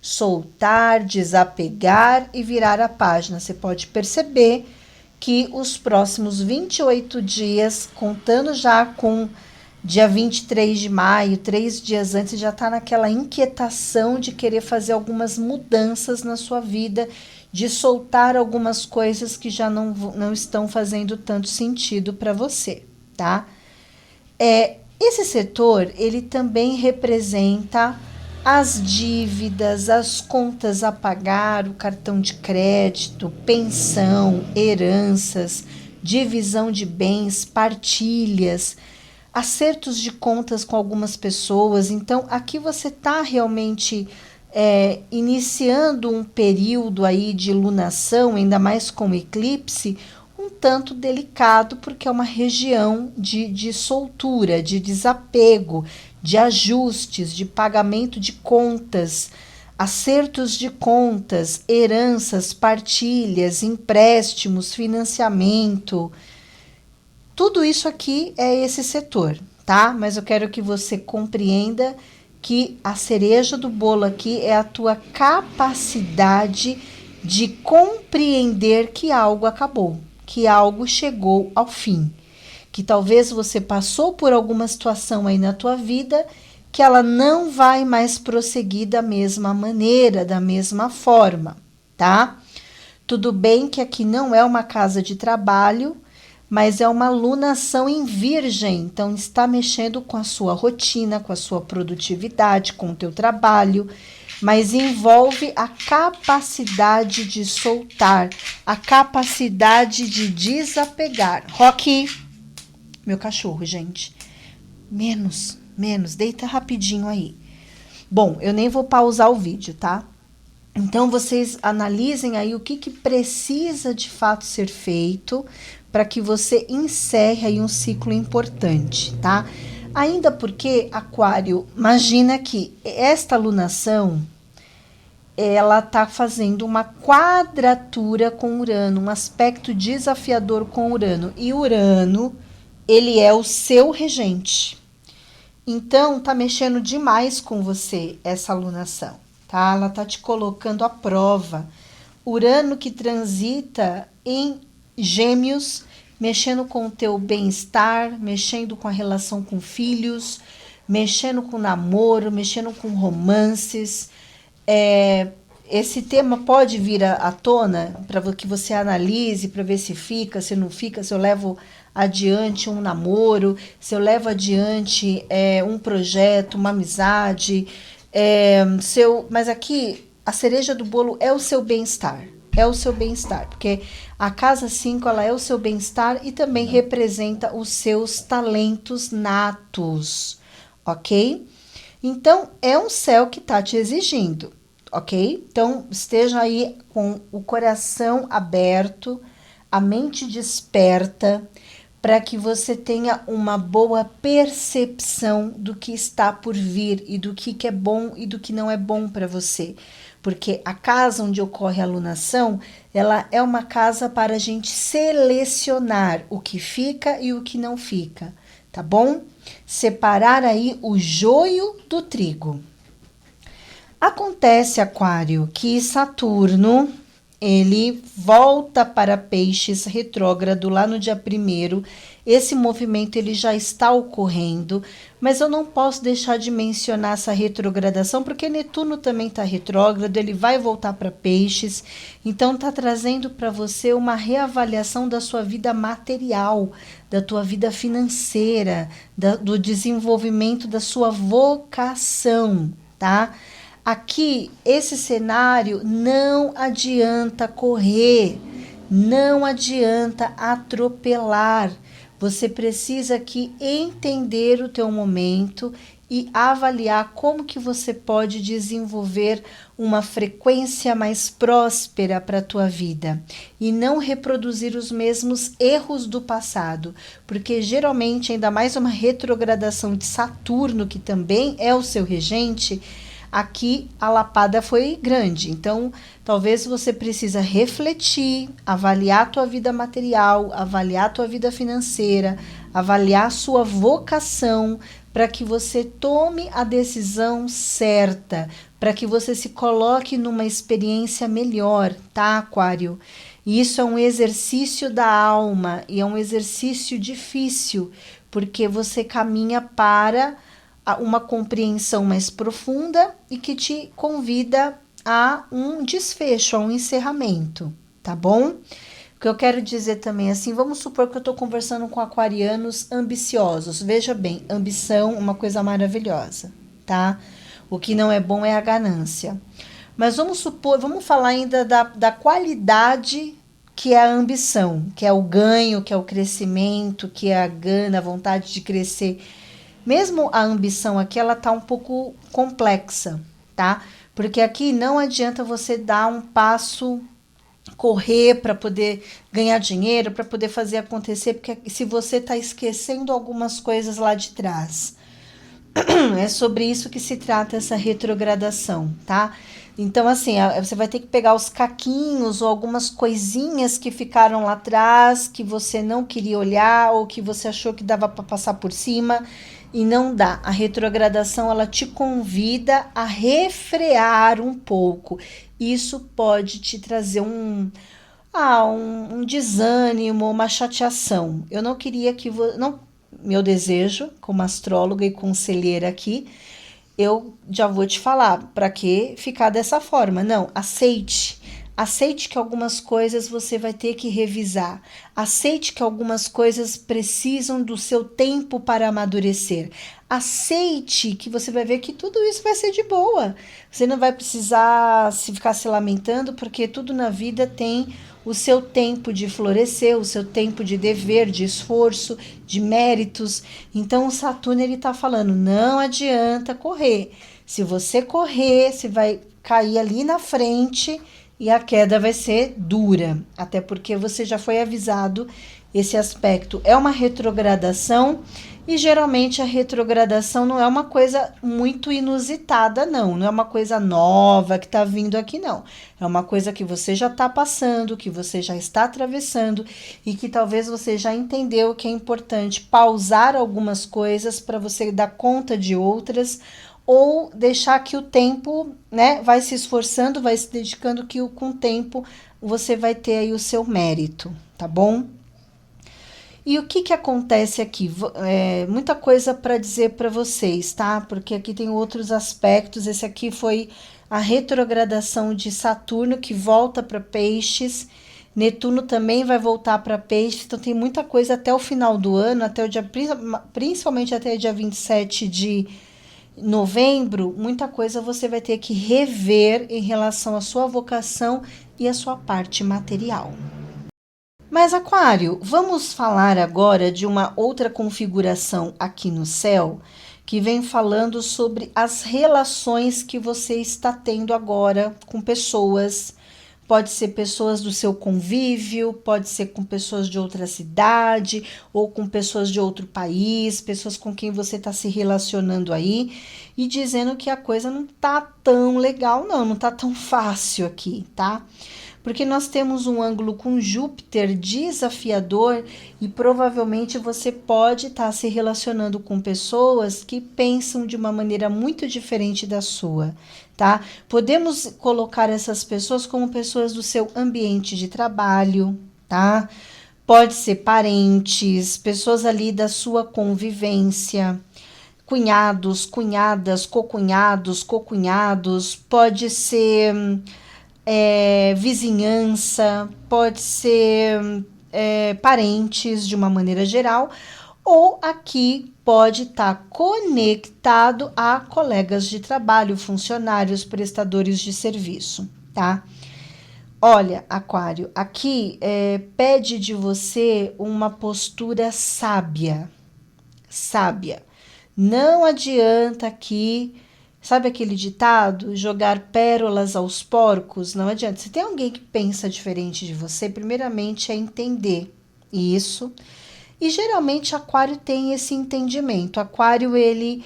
Soltar, desapegar e virar a página. Você pode perceber que os próximos 28 dias, contando já com dia 23 de maio, 3 dias antes, já está naquela inquietação de querer fazer algumas mudanças na sua vida, de soltar algumas coisas que já não estão fazendo tanto sentido para você, tá? Esse setor, ele também representa as dívidas, as contas a pagar, o cartão de crédito, pensão, heranças, divisão de bens, partilhas, acertos de contas com algumas pessoas. Então, aqui você está realmente iniciando um período aí de lunação, ainda mais com eclipse, um tanto delicado, porque é uma região de soltura, de desapego, de ajustes, de pagamento de contas, acertos de contas, heranças, partilhas, empréstimos, financiamento. Tudo isso aqui é esse setor, tá? Mas eu quero que você compreenda que a cereja do bolo aqui é a tua capacidade de compreender que algo acabou, que algo chegou ao fim, que talvez você passou por alguma situação aí na tua vida que ela não vai mais prosseguir da mesma maneira, da mesma forma, tá? Tudo bem que aqui não é uma casa de trabalho, mas é uma lunação em Virgem, então está mexendo com a sua rotina, com a sua produtividade, com o teu trabalho, mas envolve a capacidade de soltar, a capacidade de desapegar. Rocky, Meu cachorro, gente. Menos, deita rapidinho aí. Bom, eu nem vou pausar o vídeo, tá? Então, vocês analisem aí o que precisa de fato ser feito para que você encerre aí um ciclo importante, tá? Ainda porque, Aquário, imagina que esta alunação, ela tá fazendo uma quadratura com Urano, um aspecto desafiador com Urano. E Urano, ele é o seu regente. Então, tá mexendo demais com você essa alunação, tá? Ela tá te colocando à prova. Urano que transita em Gêmeos, mexendo com o teu bem-estar, mexendo com a relação com filhos, mexendo com namoro, mexendo com romances. Esse tema pode vir à tona para que você analise, para ver se fica, se não fica, se eu levo adiante um namoro, se eu levo adiante um projeto, uma amizade, mas aqui a cereja do bolo é o seu bem-estar. É o seu bem-estar, porque a casa 5 ela é o seu bem-estar e também representa os seus talentos natos, ok? Então, é um céu que está te exigindo, ok? Então, esteja aí com o coração aberto, a mente desperta, para que você tenha uma boa percepção do que está por vir e do que é bom e do que não é bom para você. Porque a casa onde ocorre a alunação, ela é uma casa para a gente selecionar o que fica e o que não fica, tá bom? Separar aí o joio do trigo. Acontece, Aquário, que Saturno, ele volta para Peixes retrógrado lá no dia 1º. Esse movimento ele já está ocorrendo, mas eu não posso deixar de mencionar essa retrogradação, porque Netuno também está retrógrado, ele vai voltar para Peixes, então está trazendo para você uma reavaliação da sua vida material, da tua vida financeira, do desenvolvimento da sua vocação, tá? Aqui, esse cenário não adianta correr, não adianta atropelar. Você precisa aqui entender o teu momento e avaliar como que você pode desenvolver uma frequência mais próspera para a tua vida e não reproduzir os mesmos erros do passado, porque geralmente, ainda mais uma retrogradação de Saturno, que também é o seu regente, aqui a lapada foi grande. Então, talvez você precisa refletir, avaliar a tua vida material, avaliar a tua vida financeira, avaliar a sua vocação, para que você tome a decisão certa, para que você se coloque numa experiência melhor, tá, Aquário? Isso é um exercício da alma e é um exercício difícil, porque você caminha para uma compreensão mais profunda e que te convida a um desfecho, a um encerramento, tá bom? O que eu quero dizer também, assim, vamos supor que eu estou conversando com aquarianos ambiciosos. Veja bem, ambição é uma coisa maravilhosa, tá? O que não é bom é a ganância. Mas vamos falar ainda da qualidade que é a ambição, que é o ganho, que é o crescimento, que é a gana, a vontade de crescer. Mesmo a ambição aqui, ela tá um pouco complexa, tá? Porque aqui não adianta você dar um passo, correr para poder ganhar dinheiro, para poder fazer acontecer, porque se você tá esquecendo algumas coisas lá de trás. É sobre isso que se trata essa retrogradação, tá? Então, assim, você vai ter que pegar os caquinhos ou algumas coisinhas que ficaram lá atrás, que você não queria olhar ou que você achou que dava para passar por cima e não dá. A retrogradação, ela te convida a refrear um pouco. Isso pode te trazer um desânimo, uma chateação. Eu não queria que você... Meu desejo, como astróloga e conselheira aqui, eu já vou te falar, para que ficar dessa forma? Não, aceite. Aceite que algumas coisas você vai ter que revisar. Aceite que algumas coisas precisam do seu tempo para amadurecer. Aceite que você vai ver que tudo isso vai ser de boa. Você não vai precisar ficar se lamentando, porque tudo na vida tem o seu tempo de florescer, o seu tempo de dever, de esforço, de méritos. Então o Saturno ele está falando, não adianta correr. Se você correr, você vai cair ali na frente e a queda vai ser dura, até porque você já foi avisado. Esse aspecto é uma retrogradação e geralmente a retrogradação não é uma coisa muito inusitada, não é uma coisa nova que está vindo aqui, não. É uma coisa que você já está passando, que você já está atravessando e que talvez você já entendeu que é importante pausar algumas coisas para você dar conta de outras, ou deixar que o tempo, né, vai se esforçando, vai se dedicando, que com o tempo você vai ter aí o seu mérito, tá bom? E o que acontece aqui? Muita coisa para dizer para vocês, tá? Porque aqui tem outros aspectos. Esse aqui foi a retrogradação de Saturno, que volta para Peixes. Netuno também vai voltar para Peixes. Então tem muita coisa até o final do ano, até o dia, principalmente até o dia 27 de novembro, muita coisa você vai ter que rever em relação à sua vocação e à sua parte material. Mas, Aquário, vamos falar agora de uma outra configuração aqui no céu, que vem falando sobre as relações que você está tendo agora com pessoas. Pode ser pessoas do seu convívio, pode ser com pessoas de outra cidade, ou com pessoas de outro país, pessoas com quem você está se relacionando aí, e dizendo que a coisa não tá tão legal, não tá tão fácil aqui, tá? Porque nós temos um ângulo com Júpiter desafiador e provavelmente você pode estar se relacionando com pessoas que pensam de uma maneira muito diferente da sua, tá? Podemos colocar essas pessoas como pessoas do seu ambiente de trabalho, tá? Pode ser parentes, pessoas ali da sua convivência, cunhados, cunhadas, cocunhados, cocunhados, pode ser vizinhança, pode ser parentes de uma maneira geral, ou aqui pode estar conectado a colegas de trabalho, funcionários, prestadores de serviço, tá? Olha, Aquário, aqui pede de você uma postura sábia, sábia. Não adianta aqui, sabe aquele ditado, jogar pérolas aos porcos? Não adianta. Se tem alguém que pensa diferente de você, primeiramente é entender isso. E geralmente Aquário tem esse entendimento. Aquário, ele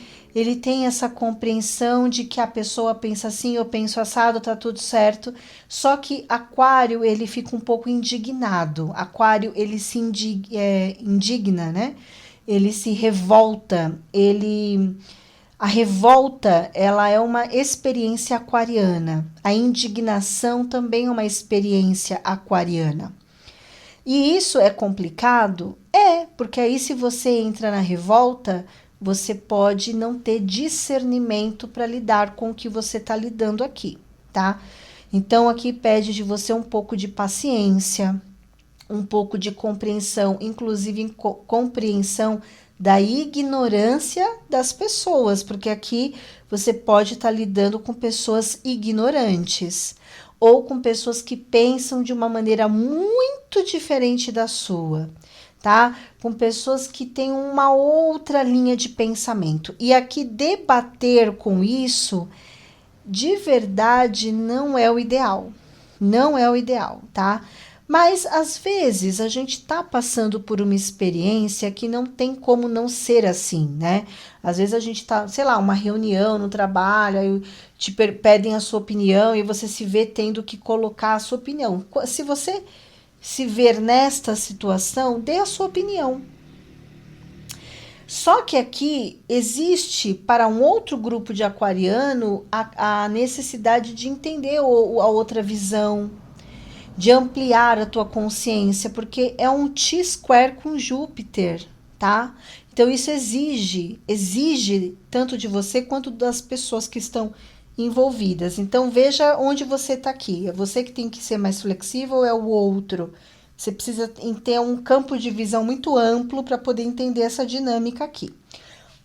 tem essa compreensão de que a pessoa pensa assim, eu penso assado, tá tudo certo. Só que Aquário, ele fica um pouco indignado. Aquário, ele se indigna, né? Ele se revolta, a revolta, ela é uma experiência aquariana. A indignação também é uma experiência aquariana. E isso é complicado? Porque aí se você entra na revolta, você pode não ter discernimento para lidar com o que você está lidando aqui, tá? Então aqui pede de você um pouco de paciência, um pouco de compreensão, inclusive compreensão da ignorância das pessoas, porque aqui você pode estar lidando com pessoas ignorantes ou com pessoas que pensam de uma maneira muito diferente da sua, tá? Com pessoas que têm uma outra linha de pensamento. E aqui debater com isso, de verdade, não é o ideal. Não é o ideal, tá? Mas, às vezes, a gente tá passando por uma experiência que não tem como não ser assim, né? Às vezes a gente tá, sei lá, uma reunião no trabalho, aí te pedem a sua opinião e você se vê tendo que colocar a sua opinião. Se você se ver nesta situação, dê a sua opinião. Só que aqui existe, para um outro grupo de aquariano, a necessidade de entender a outra visão, de ampliar a tua consciência, porque é um T-square com Júpiter, tá? Então isso exige tanto de você quanto das pessoas que estão envolvidas. Então veja onde você está aqui. É você que tem que ser mais flexível ou é o outro? Você precisa ter um campo de visão muito amplo para poder entender essa dinâmica aqui.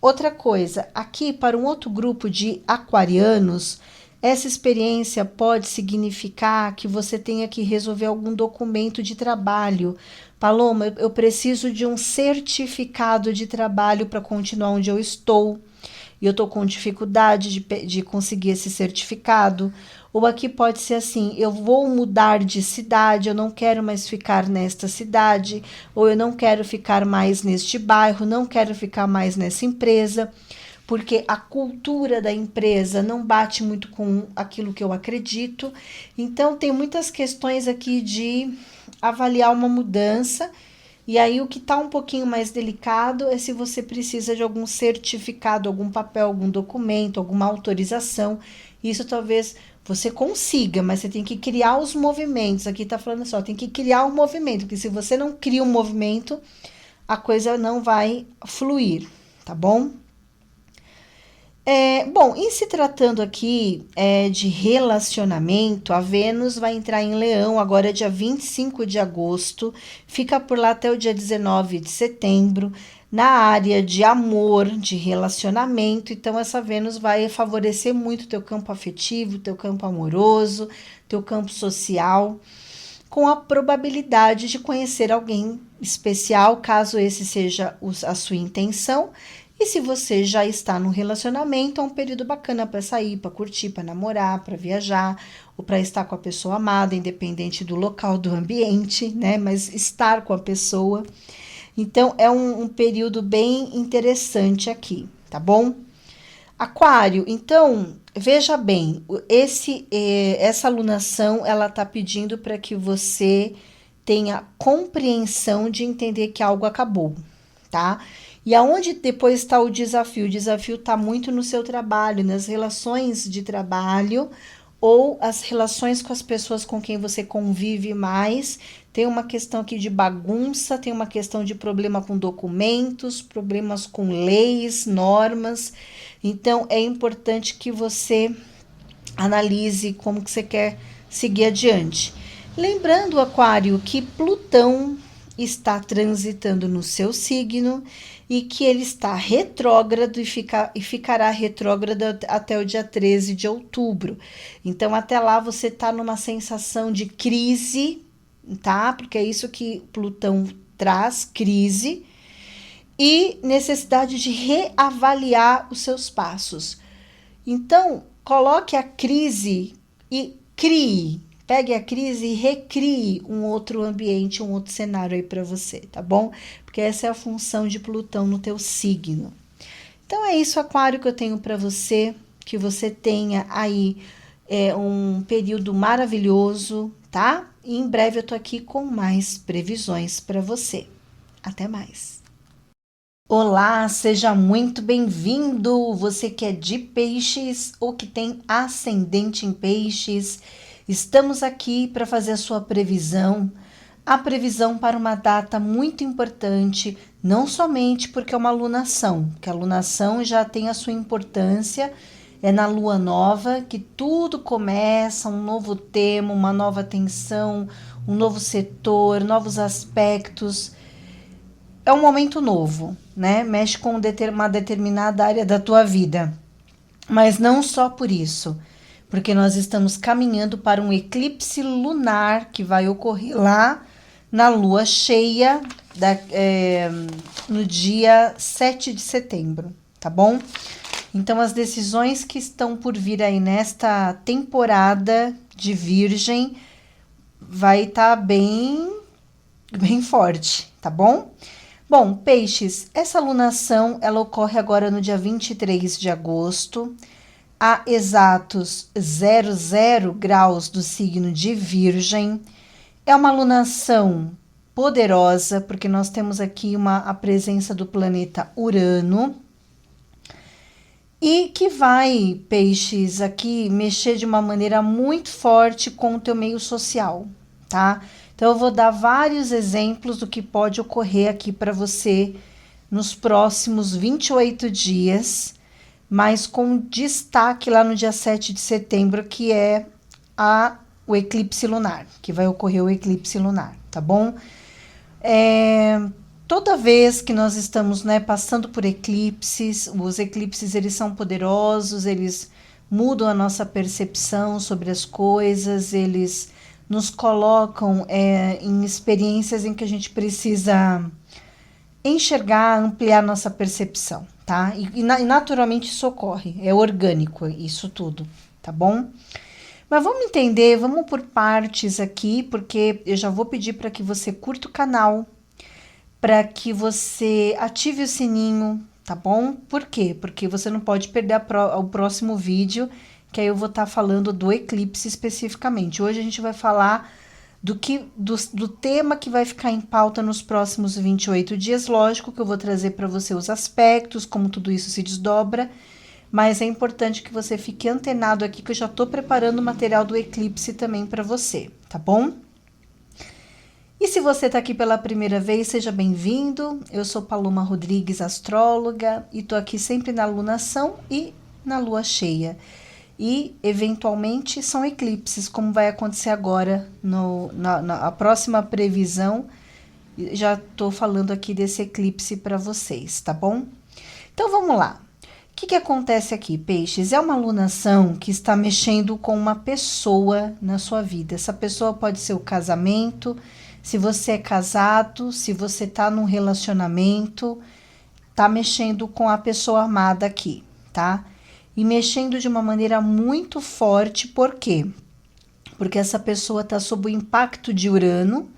Outra coisa, aqui para um outro grupo de aquarianos, Essa experiência pode significar que você tenha que resolver algum documento de trabalho. Paloma, eu preciso de um certificado de trabalho para continuar onde eu estou. E eu estou com dificuldade de conseguir esse certificado. Ou aqui pode ser assim, eu vou mudar de cidade, eu não quero mais ficar nesta cidade, ou eu não quero ficar mais neste bairro, não quero ficar mais nessa empresa, porque a cultura da empresa não bate muito com aquilo que eu acredito. Então, tem muitas questões aqui de avaliar uma mudança. E aí, o que está um pouquinho mais delicado é se você precisa de algum certificado, algum papel, algum documento, alguma autorização. Isso talvez você consiga, mas você tem que criar os movimentos. Aqui está falando só, tem que criar um movimento, porque se você não cria um movimento, a coisa não vai fluir, tá bom? Bom, em se tratando aqui de relacionamento, a Vênus vai entrar em Leão agora dia 25 de agosto, fica por lá até o dia 19 de setembro, na área de amor, de relacionamento. Então, essa Vênus vai favorecer muito teu campo afetivo, teu campo amoroso, teu campo social, com a probabilidade de conhecer alguém especial, caso esse seja a sua intenção. E se você já está no relacionamento, é um período bacana para sair, para curtir, para namorar, para viajar, ou para estar com a pessoa amada, independente do local, do ambiente, né? Mas estar com a pessoa. Então, é um período bem interessante aqui, tá bom? Aquário, então, veja bem, essa alunação, ela tá pedindo para que você tenha compreensão de entender que algo acabou, tá? E aonde depois está o desafio? O desafio está muito no seu trabalho, nas relações de trabalho ou as relações com as pessoas com quem você convive mais. Tem uma questão aqui de bagunça, tem uma questão de problema com documentos, problemas com leis, normas. Então, é importante que você analise como que você quer seguir adiante. Lembrando, Aquário, que Plutão está transitando no seu signo e que ele está retrógrado e ficará retrógrado até o dia 13 de outubro. Então, até lá você está numa sensação de crise, tá? Porque é isso que Plutão traz, crise, e necessidade de reavaliar os seus passos. Então, coloque a crise e crie. Pegue a crise e recrie um outro ambiente, um outro cenário aí para você, tá bom? Porque essa é a função de Plutão no teu signo. Então é isso, Aquário, que eu tenho para você, que você tenha aí um período maravilhoso, tá? E em breve eu tô aqui com mais previsões para você. Até mais. Olá, seja muito bem-vindo! Você que é de peixes ou que tem ascendente em peixes, estamos aqui para fazer a sua previsão, a previsão para uma data muito importante, não somente porque é uma lunação, que a lunação já tem a sua importância, é na lua nova que tudo começa, um novo tema, uma nova tensão, um novo setor, novos aspectos. É um momento novo, né? Mexe com uma determinada área da tua vida. Mas não só por isso, porque nós estamos caminhando para um eclipse lunar que vai ocorrer lá na lua cheia no dia 7 de setembro, tá bom? Então, as decisões que estão por vir aí nesta temporada de Virgem vai estar bem forte, tá bom? Bom, peixes, essa lunação, ela ocorre agora no dia 23 de agosto, a exatos 00 graus do signo de Virgem. É uma lunação poderosa, porque nós temos aqui a presença do planeta Urano, e que vai, peixes, aqui mexer de uma maneira muito forte com o teu meio social, tá? Então, eu vou dar vários exemplos do que pode ocorrer aqui para você nos próximos 28 dias, mas com destaque lá no dia 7 de setembro, que é o eclipse lunar, que vai ocorrer o eclipse lunar, tá bom? Toda vez que nós estamos, né, passando por eclipses, os eclipses, eles são poderosos, eles mudam a nossa percepção sobre as coisas, eles nos colocam em experiências em que a gente precisa enxergar, ampliar nossa percepção, tá? E naturalmente isso ocorre, é orgânico isso tudo, tá bom? Mas vamos entender, vamos por partes aqui, porque eu já vou pedir para que você curta o canal, para que você ative o sininho, tá bom? Por quê? Porque você não pode perder o próximo vídeo, que aí eu vou estar falando do eclipse especificamente. Hoje a gente vai falar do tema que vai ficar em pauta nos próximos 28 dias. Lógico que eu vou trazer para você os aspectos, como tudo isso se desdobra, mas é importante que você fique antenado aqui, que eu já estou preparando o material do eclipse também para você, tá bom? E se você está aqui pela primeira vez, seja bem-vindo. Eu sou Paloma Rodrigues, astróloga, e estou aqui sempre na lunação e na lua cheia. E, eventualmente, são eclipses, como vai acontecer agora na próxima previsão. Já estou falando aqui desse eclipse para vocês, tá bom? Então, vamos lá. O que acontece aqui, peixes? É uma alunação que está mexendo com uma pessoa na sua vida. Essa pessoa pode ser o casamento, se você é casado, se você está num relacionamento, tá mexendo com a pessoa amada aqui, tá? E mexendo de uma maneira muito forte, por quê? Porque essa pessoa está sob o impacto de Urano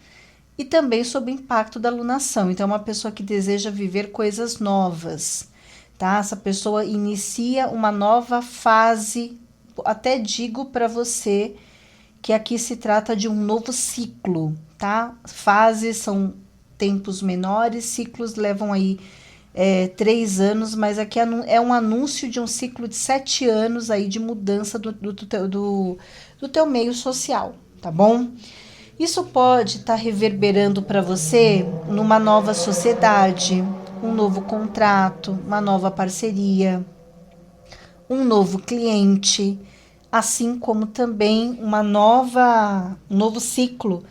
e também sob o impacto da alunação. Então, é uma pessoa que deseja viver coisas novas, tá? Essa pessoa inicia uma nova fase, até digo para você que aqui se trata de um novo ciclo, tá? Fases são tempos menores, ciclos levam aí 3 anos, mas aqui é um anúncio de um ciclo de 7 anos aí de mudança do teu meio social, tá bom? Isso pode estar reverberando para você numa nova sociedade, um novo contrato, uma nova parceria, um novo cliente, assim como também um novo ciclo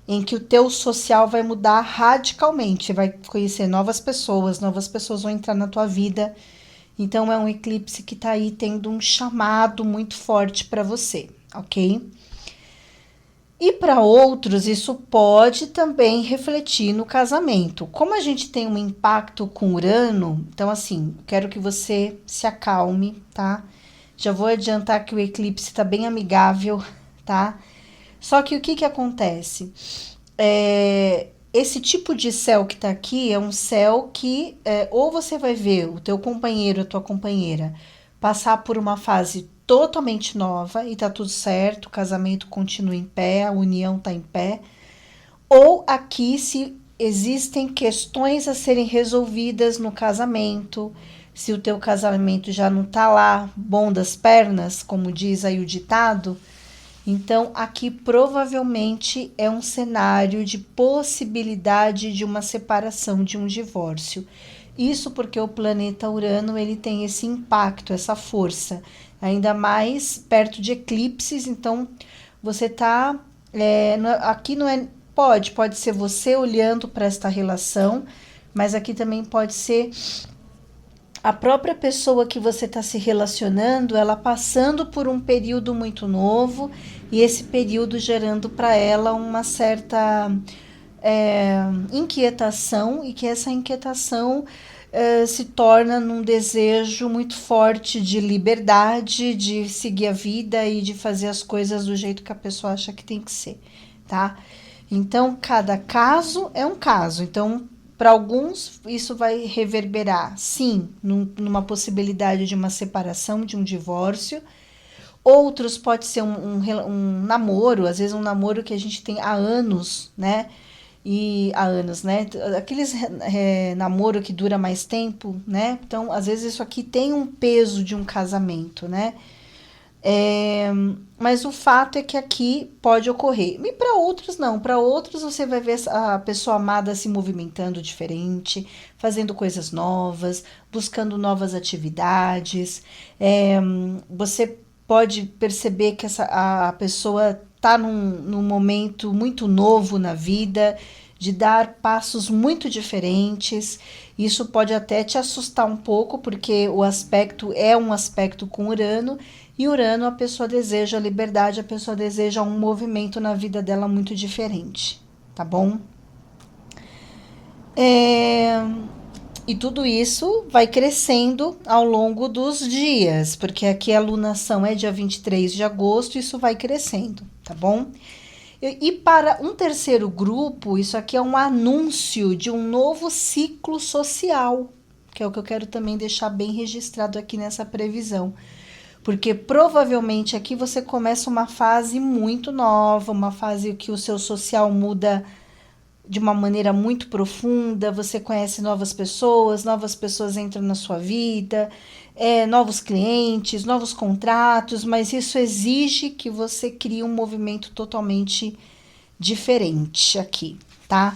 em que o teu social vai mudar radicalmente, você vai conhecer novas pessoas vão entrar na tua vida. Então é um eclipse que tá aí tendo um chamado muito forte para você, ok? E para outros, isso pode também refletir no casamento. Como a gente tem um impacto com Urano, então assim, quero que você se acalme, tá? Já vou adiantar que o eclipse tá bem amigável, tá? Só que o que acontece? Esse tipo de céu que tá aqui é um céu que ou você vai ver o teu companheiro, a tua companheira, passar por uma fase totalmente nova e tá tudo certo, o casamento continua em pé, a união tá em pé, ou aqui se existem questões a serem resolvidas no casamento, se o teu casamento já não tá lá bom das pernas, como diz aí o ditado, então aqui provavelmente é um cenário de possibilidade de uma separação, de um divórcio. Isso porque o planeta Urano ele tem esse impacto, essa força, ainda mais perto de eclipses. Então você tá aqui não é pode ser você olhando para esta relação, mas aqui também pode ser a própria pessoa que você está se relacionando, ela passando por um período muito novo e esse período gerando para ela uma certa inquietação, e que essa inquietação se torna num desejo muito forte de liberdade, de seguir a vida e de fazer as coisas do jeito que a pessoa acha que tem que ser, tá? Então, cada caso é um caso. Então, para alguns, isso vai reverberar, sim, numa possibilidade de uma separação, de um divórcio. Outros pode ser um namoro, às vezes um namoro que a gente tem há anos, né? Aqueles namoro que dura mais tempo, né? Então, às vezes isso aqui tem um peso de um casamento, né? Mas o fato é que aqui pode ocorrer. E para outros não, para outros você vai ver a pessoa amada se movimentando diferente, fazendo coisas novas, buscando novas atividades. Você pode perceber que a pessoa está num momento muito novo na vida, de dar passos muito diferentes. Isso pode até te assustar um pouco, porque o aspecto é um aspecto com Urano, e Urano a pessoa deseja liberdade, a pessoa deseja um movimento na vida dela muito diferente, tá bom? E tudo isso vai crescendo ao longo dos dias, porque aqui a lunação é dia 23 de agosto, isso vai crescendo, tá bom? E para um terceiro grupo, isso aqui é um anúncio de um novo ciclo social, que é o que eu quero também deixar bem registrado aqui nessa previsão. Porque provavelmente aqui você começa uma fase muito nova, uma fase que o seu social muda de uma maneira muito profunda, você conhece novas pessoas entram na sua vida, novos clientes, novos contratos, mas isso exige que você crie um movimento totalmente diferente aqui, tá?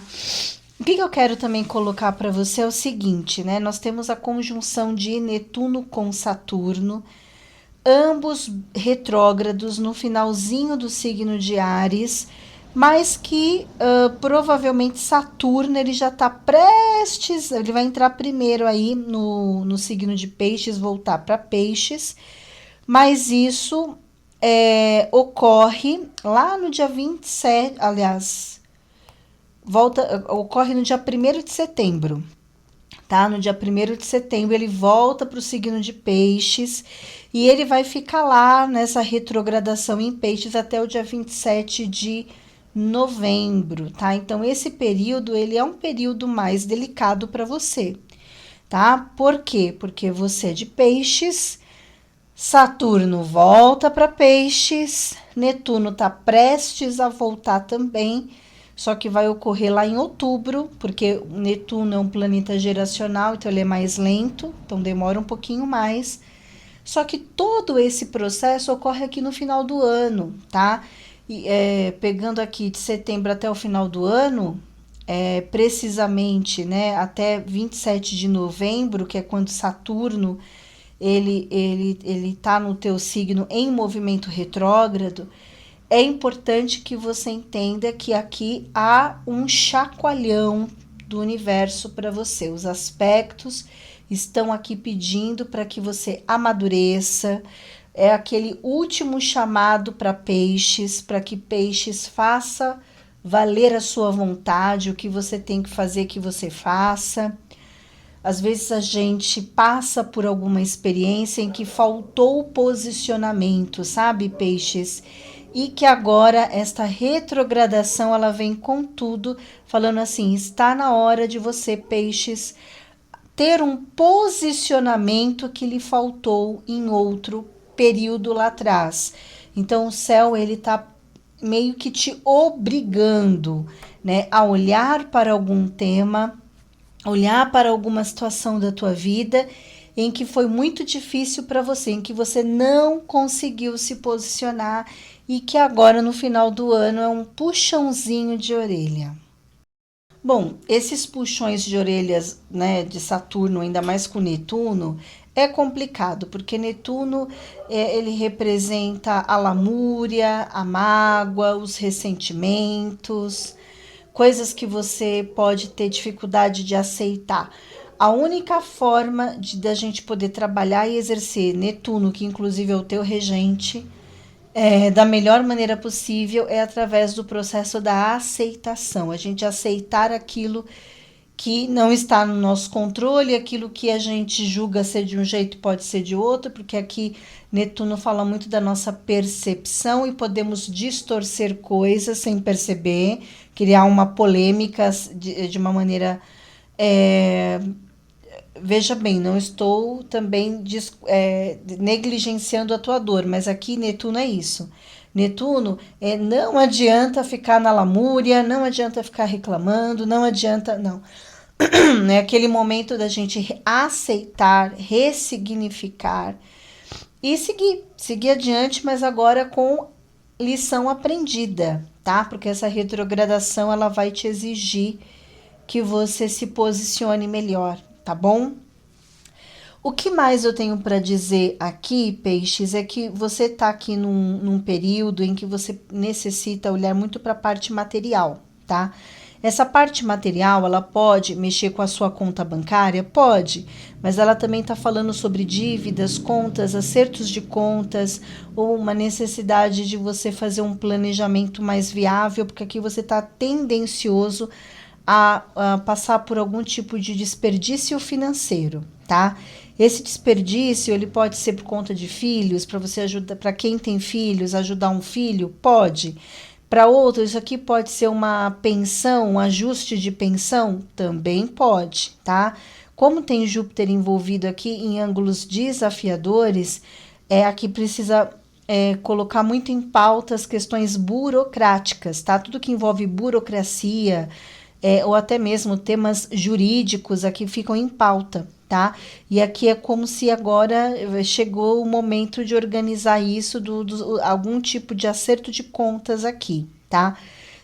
O que eu quero também colocar para você é o seguinte, né? Nós temos a conjunção de Netuno com Saturno, ambos retrógrados no finalzinho do signo de Áries, mas que provavelmente Saturno ele já está prestes, ele vai entrar primeiro aí no signo de Peixes, voltar para Peixes, mas isso ocorre lá no dia 27, aliás, ocorre no dia 1º de setembro, tá? No dia 1º de setembro ele volta para o signo de Peixes e ele vai ficar lá nessa retrogradação em Peixes até o dia 27 de novembro, tá? Então esse período ele é um período mais delicado para você, tá? Por quê? Porque você é de Peixes, Saturno volta para Peixes, Netuno está prestes a voltar também, só que vai ocorrer lá em outubro, porque Netuno é um planeta geracional, então ele é mais lento, então demora um pouquinho mais. Só que todo esse processo ocorre aqui no final do ano, tá? E, pegando aqui de setembro até o final do ano, precisamente, até 27 de novembro, que é quando Saturno ele tá no teu signo em movimento retrógrado, é importante que você entenda que aqui há um chacoalhão do universo para você. Os aspectos estão aqui pedindo para que você amadureça. É aquele último chamado para Peixes, para que Peixes faça valer a sua vontade, o que você tem que fazer que você faça. Às vezes a gente passa por alguma experiência em que faltou posicionamento, sabe, Peixes? E que agora esta retrogradação ela vem com tudo, falando assim, está na hora de você, Peixes, ter um posicionamento que lhe faltou em outro período lá atrás. Então o céu ele tá meio que te obrigando, né, a olhar para algum tema, olhar para alguma situação da tua vida em que foi muito difícil para você, em que você não conseguiu se posicionar e que agora no final do ano é um puxãozinho de orelha. Bom, esses puxões de orelhas, né, de Saturno, ainda mais com Netuno, é complicado, porque Netuno ele representa a lamúria, a mágoa, os ressentimentos, coisas que você pode ter dificuldade de aceitar. A única forma da gente poder trabalhar e exercer Netuno, que inclusive é o teu regente, da melhor maneira possível é através do processo da aceitação. A gente aceitar aquilo que não está no nosso controle, aquilo que a gente julga ser de um jeito pode ser de outro, porque aqui Netuno fala muito da nossa percepção e podemos distorcer coisas sem perceber, criar uma polêmica de uma maneira... Veja bem, não estou também negligenciando a tua dor, mas aqui Netuno é isso. Netuno não adianta ficar na lamúria, não adianta ficar reclamando, não adianta, não. É aquele momento da gente aceitar, ressignificar e seguir adiante, mas agora com lição aprendida, tá? Porque essa retrogradação ela vai te exigir que você se posicione melhor, tá bom? O que mais eu tenho para dizer aqui, Peixes, é que você tá aqui num período em que você necessita olhar muito para a parte material, tá? Essa parte material, ela pode mexer com a sua conta bancária? Pode, mas ela também está falando sobre dívidas, contas, acertos de contas, ou uma necessidade de você fazer um planejamento mais viável, porque aqui você está tendencioso a passar por algum tipo de desperdício financeiro, tá? Esse desperdício, ele pode ser por conta de filhos, para você ajudar, para quem tem filhos, ajudar um filho? Pode. Para outros, isso aqui pode ser uma pensão, um ajuste de pensão? Também pode, tá? Como tem Júpiter envolvido aqui em ângulos desafiadores, aqui precisa colocar muito em pauta as questões burocráticas, tá? Tudo que envolve burocracia, ou até mesmo temas jurídicos aqui ficam em pauta, tá? E aqui é como se agora chegou o momento de organizar isso, algum tipo de acerto de contas aqui, tá?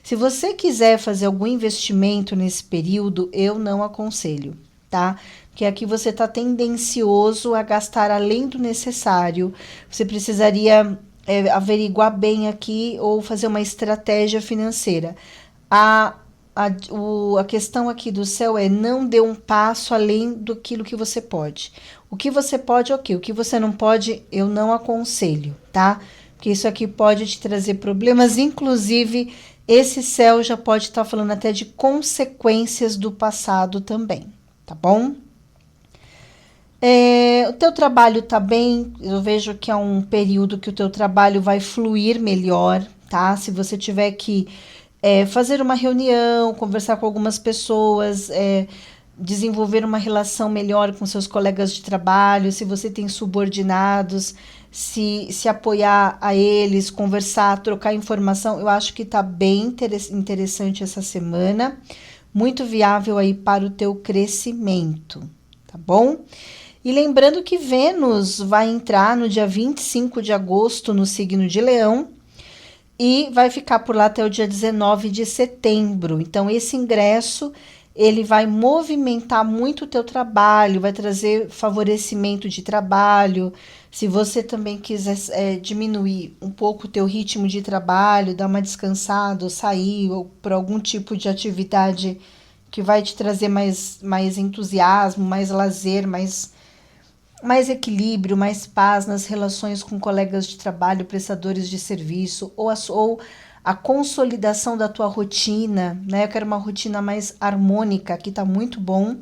Se você quiser fazer algum investimento nesse período, eu não aconselho, tá? Porque aqui você está tendencioso a gastar além do necessário, você precisaria averiguar bem aqui ou fazer uma estratégia financeira. A questão aqui do céu é não dê um passo além daquilo que você pode. O que você pode, ok. O que você não pode, eu não aconselho, tá? Porque isso aqui pode te trazer problemas. Inclusive, esse céu já pode estar falando até de consequências do passado também, tá bom? O teu trabalho tá bem, eu vejo que é um período que o teu trabalho vai fluir melhor, tá? Se você tiver que fazer uma reunião, conversar com algumas pessoas, desenvolver uma relação melhor com seus colegas de trabalho, se você tem subordinados, se apoiar a eles, conversar, trocar informação, eu acho que está bem interessante essa semana, muito viável aí para o teu crescimento, tá bom? E lembrando que Vênus vai entrar no dia 25 de agosto no signo de Leão, e vai ficar por lá até o dia 19 de setembro. Então, esse ingresso, ele vai movimentar muito o teu trabalho, vai trazer favorecimento de trabalho. Se você também quiser diminuir um pouco o teu ritmo de trabalho, dar uma descansada, sair ou por algum tipo de atividade que vai te trazer mais entusiasmo, mais lazer, mais equilíbrio, mais paz nas relações com colegas de trabalho, prestadores de serviço, ou a consolidação da tua rotina, né? Eu quero uma rotina mais harmônica, aqui tá muito bom.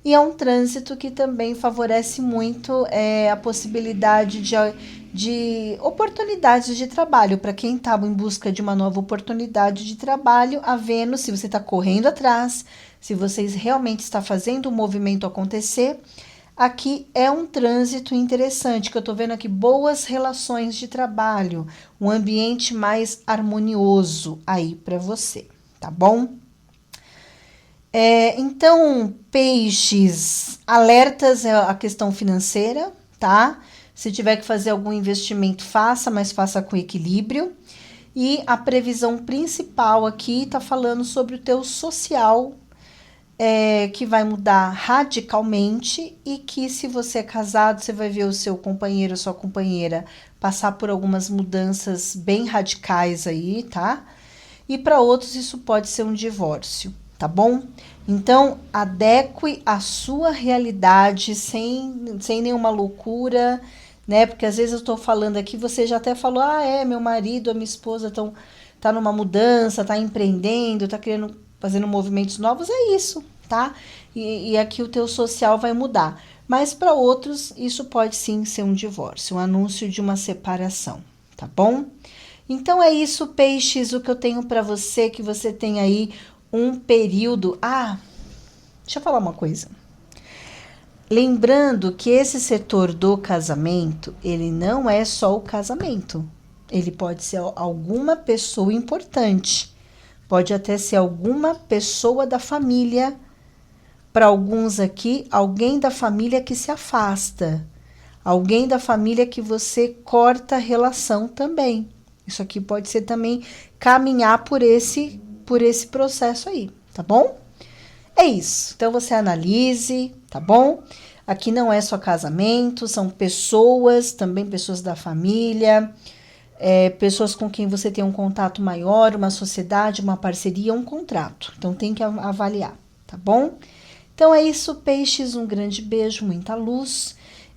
E é um trânsito que também favorece muito a possibilidade de oportunidades de trabalho. Para quem estava em busca de uma nova oportunidade de trabalho, a Vênus, se você está correndo atrás, se você realmente está fazendo o movimento acontecer, aqui é um trânsito interessante, que eu estou vendo aqui boas relações de trabalho, um ambiente mais harmonioso aí para você, tá bom? Então, peixes, alertas é a questão financeira, tá? Se tiver que fazer algum investimento, faça, mas faça com equilíbrio. E a previsão principal aqui está falando sobre o teu social, que vai mudar radicalmente e que, se você é casado, você vai ver o seu companheiro ou sua companheira passar por algumas mudanças bem radicais aí, tá? E para outros isso pode ser um divórcio, tá bom? Então, adeque a sua realidade sem nenhuma loucura, né? Porque às vezes eu tô falando aqui, você já até falou, meu marido, a minha esposa tá numa mudança, tá empreendendo, tá fazendo movimentos novos, é isso, tá? E aqui o teu social vai mudar. Mas para outros, isso pode sim ser um divórcio, um anúncio de uma separação, tá bom? Então é isso, peixes, o que eu tenho para você, que você tem aí um período... deixa eu falar uma coisa. Lembrando que esse setor do casamento, ele não é só o casamento. Ele pode ser alguma pessoa importante. Pode até ser alguma pessoa da família. Para alguns aqui, alguém da família que se afasta. Alguém da família que você corta a relação também. Isso aqui pode ser também caminhar por esse processo aí, tá bom? É isso. Então, você analise, tá bom? Aqui não é só casamento, são pessoas, também pessoas da família. pessoas com quem você tem um contato maior, uma sociedade, uma parceria, um contrato. Então tem que avaliar, tá bom? Então é isso, peixes, um grande beijo, muita luz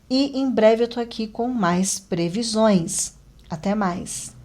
e em breve eu tô aqui com mais previsões. Até mais!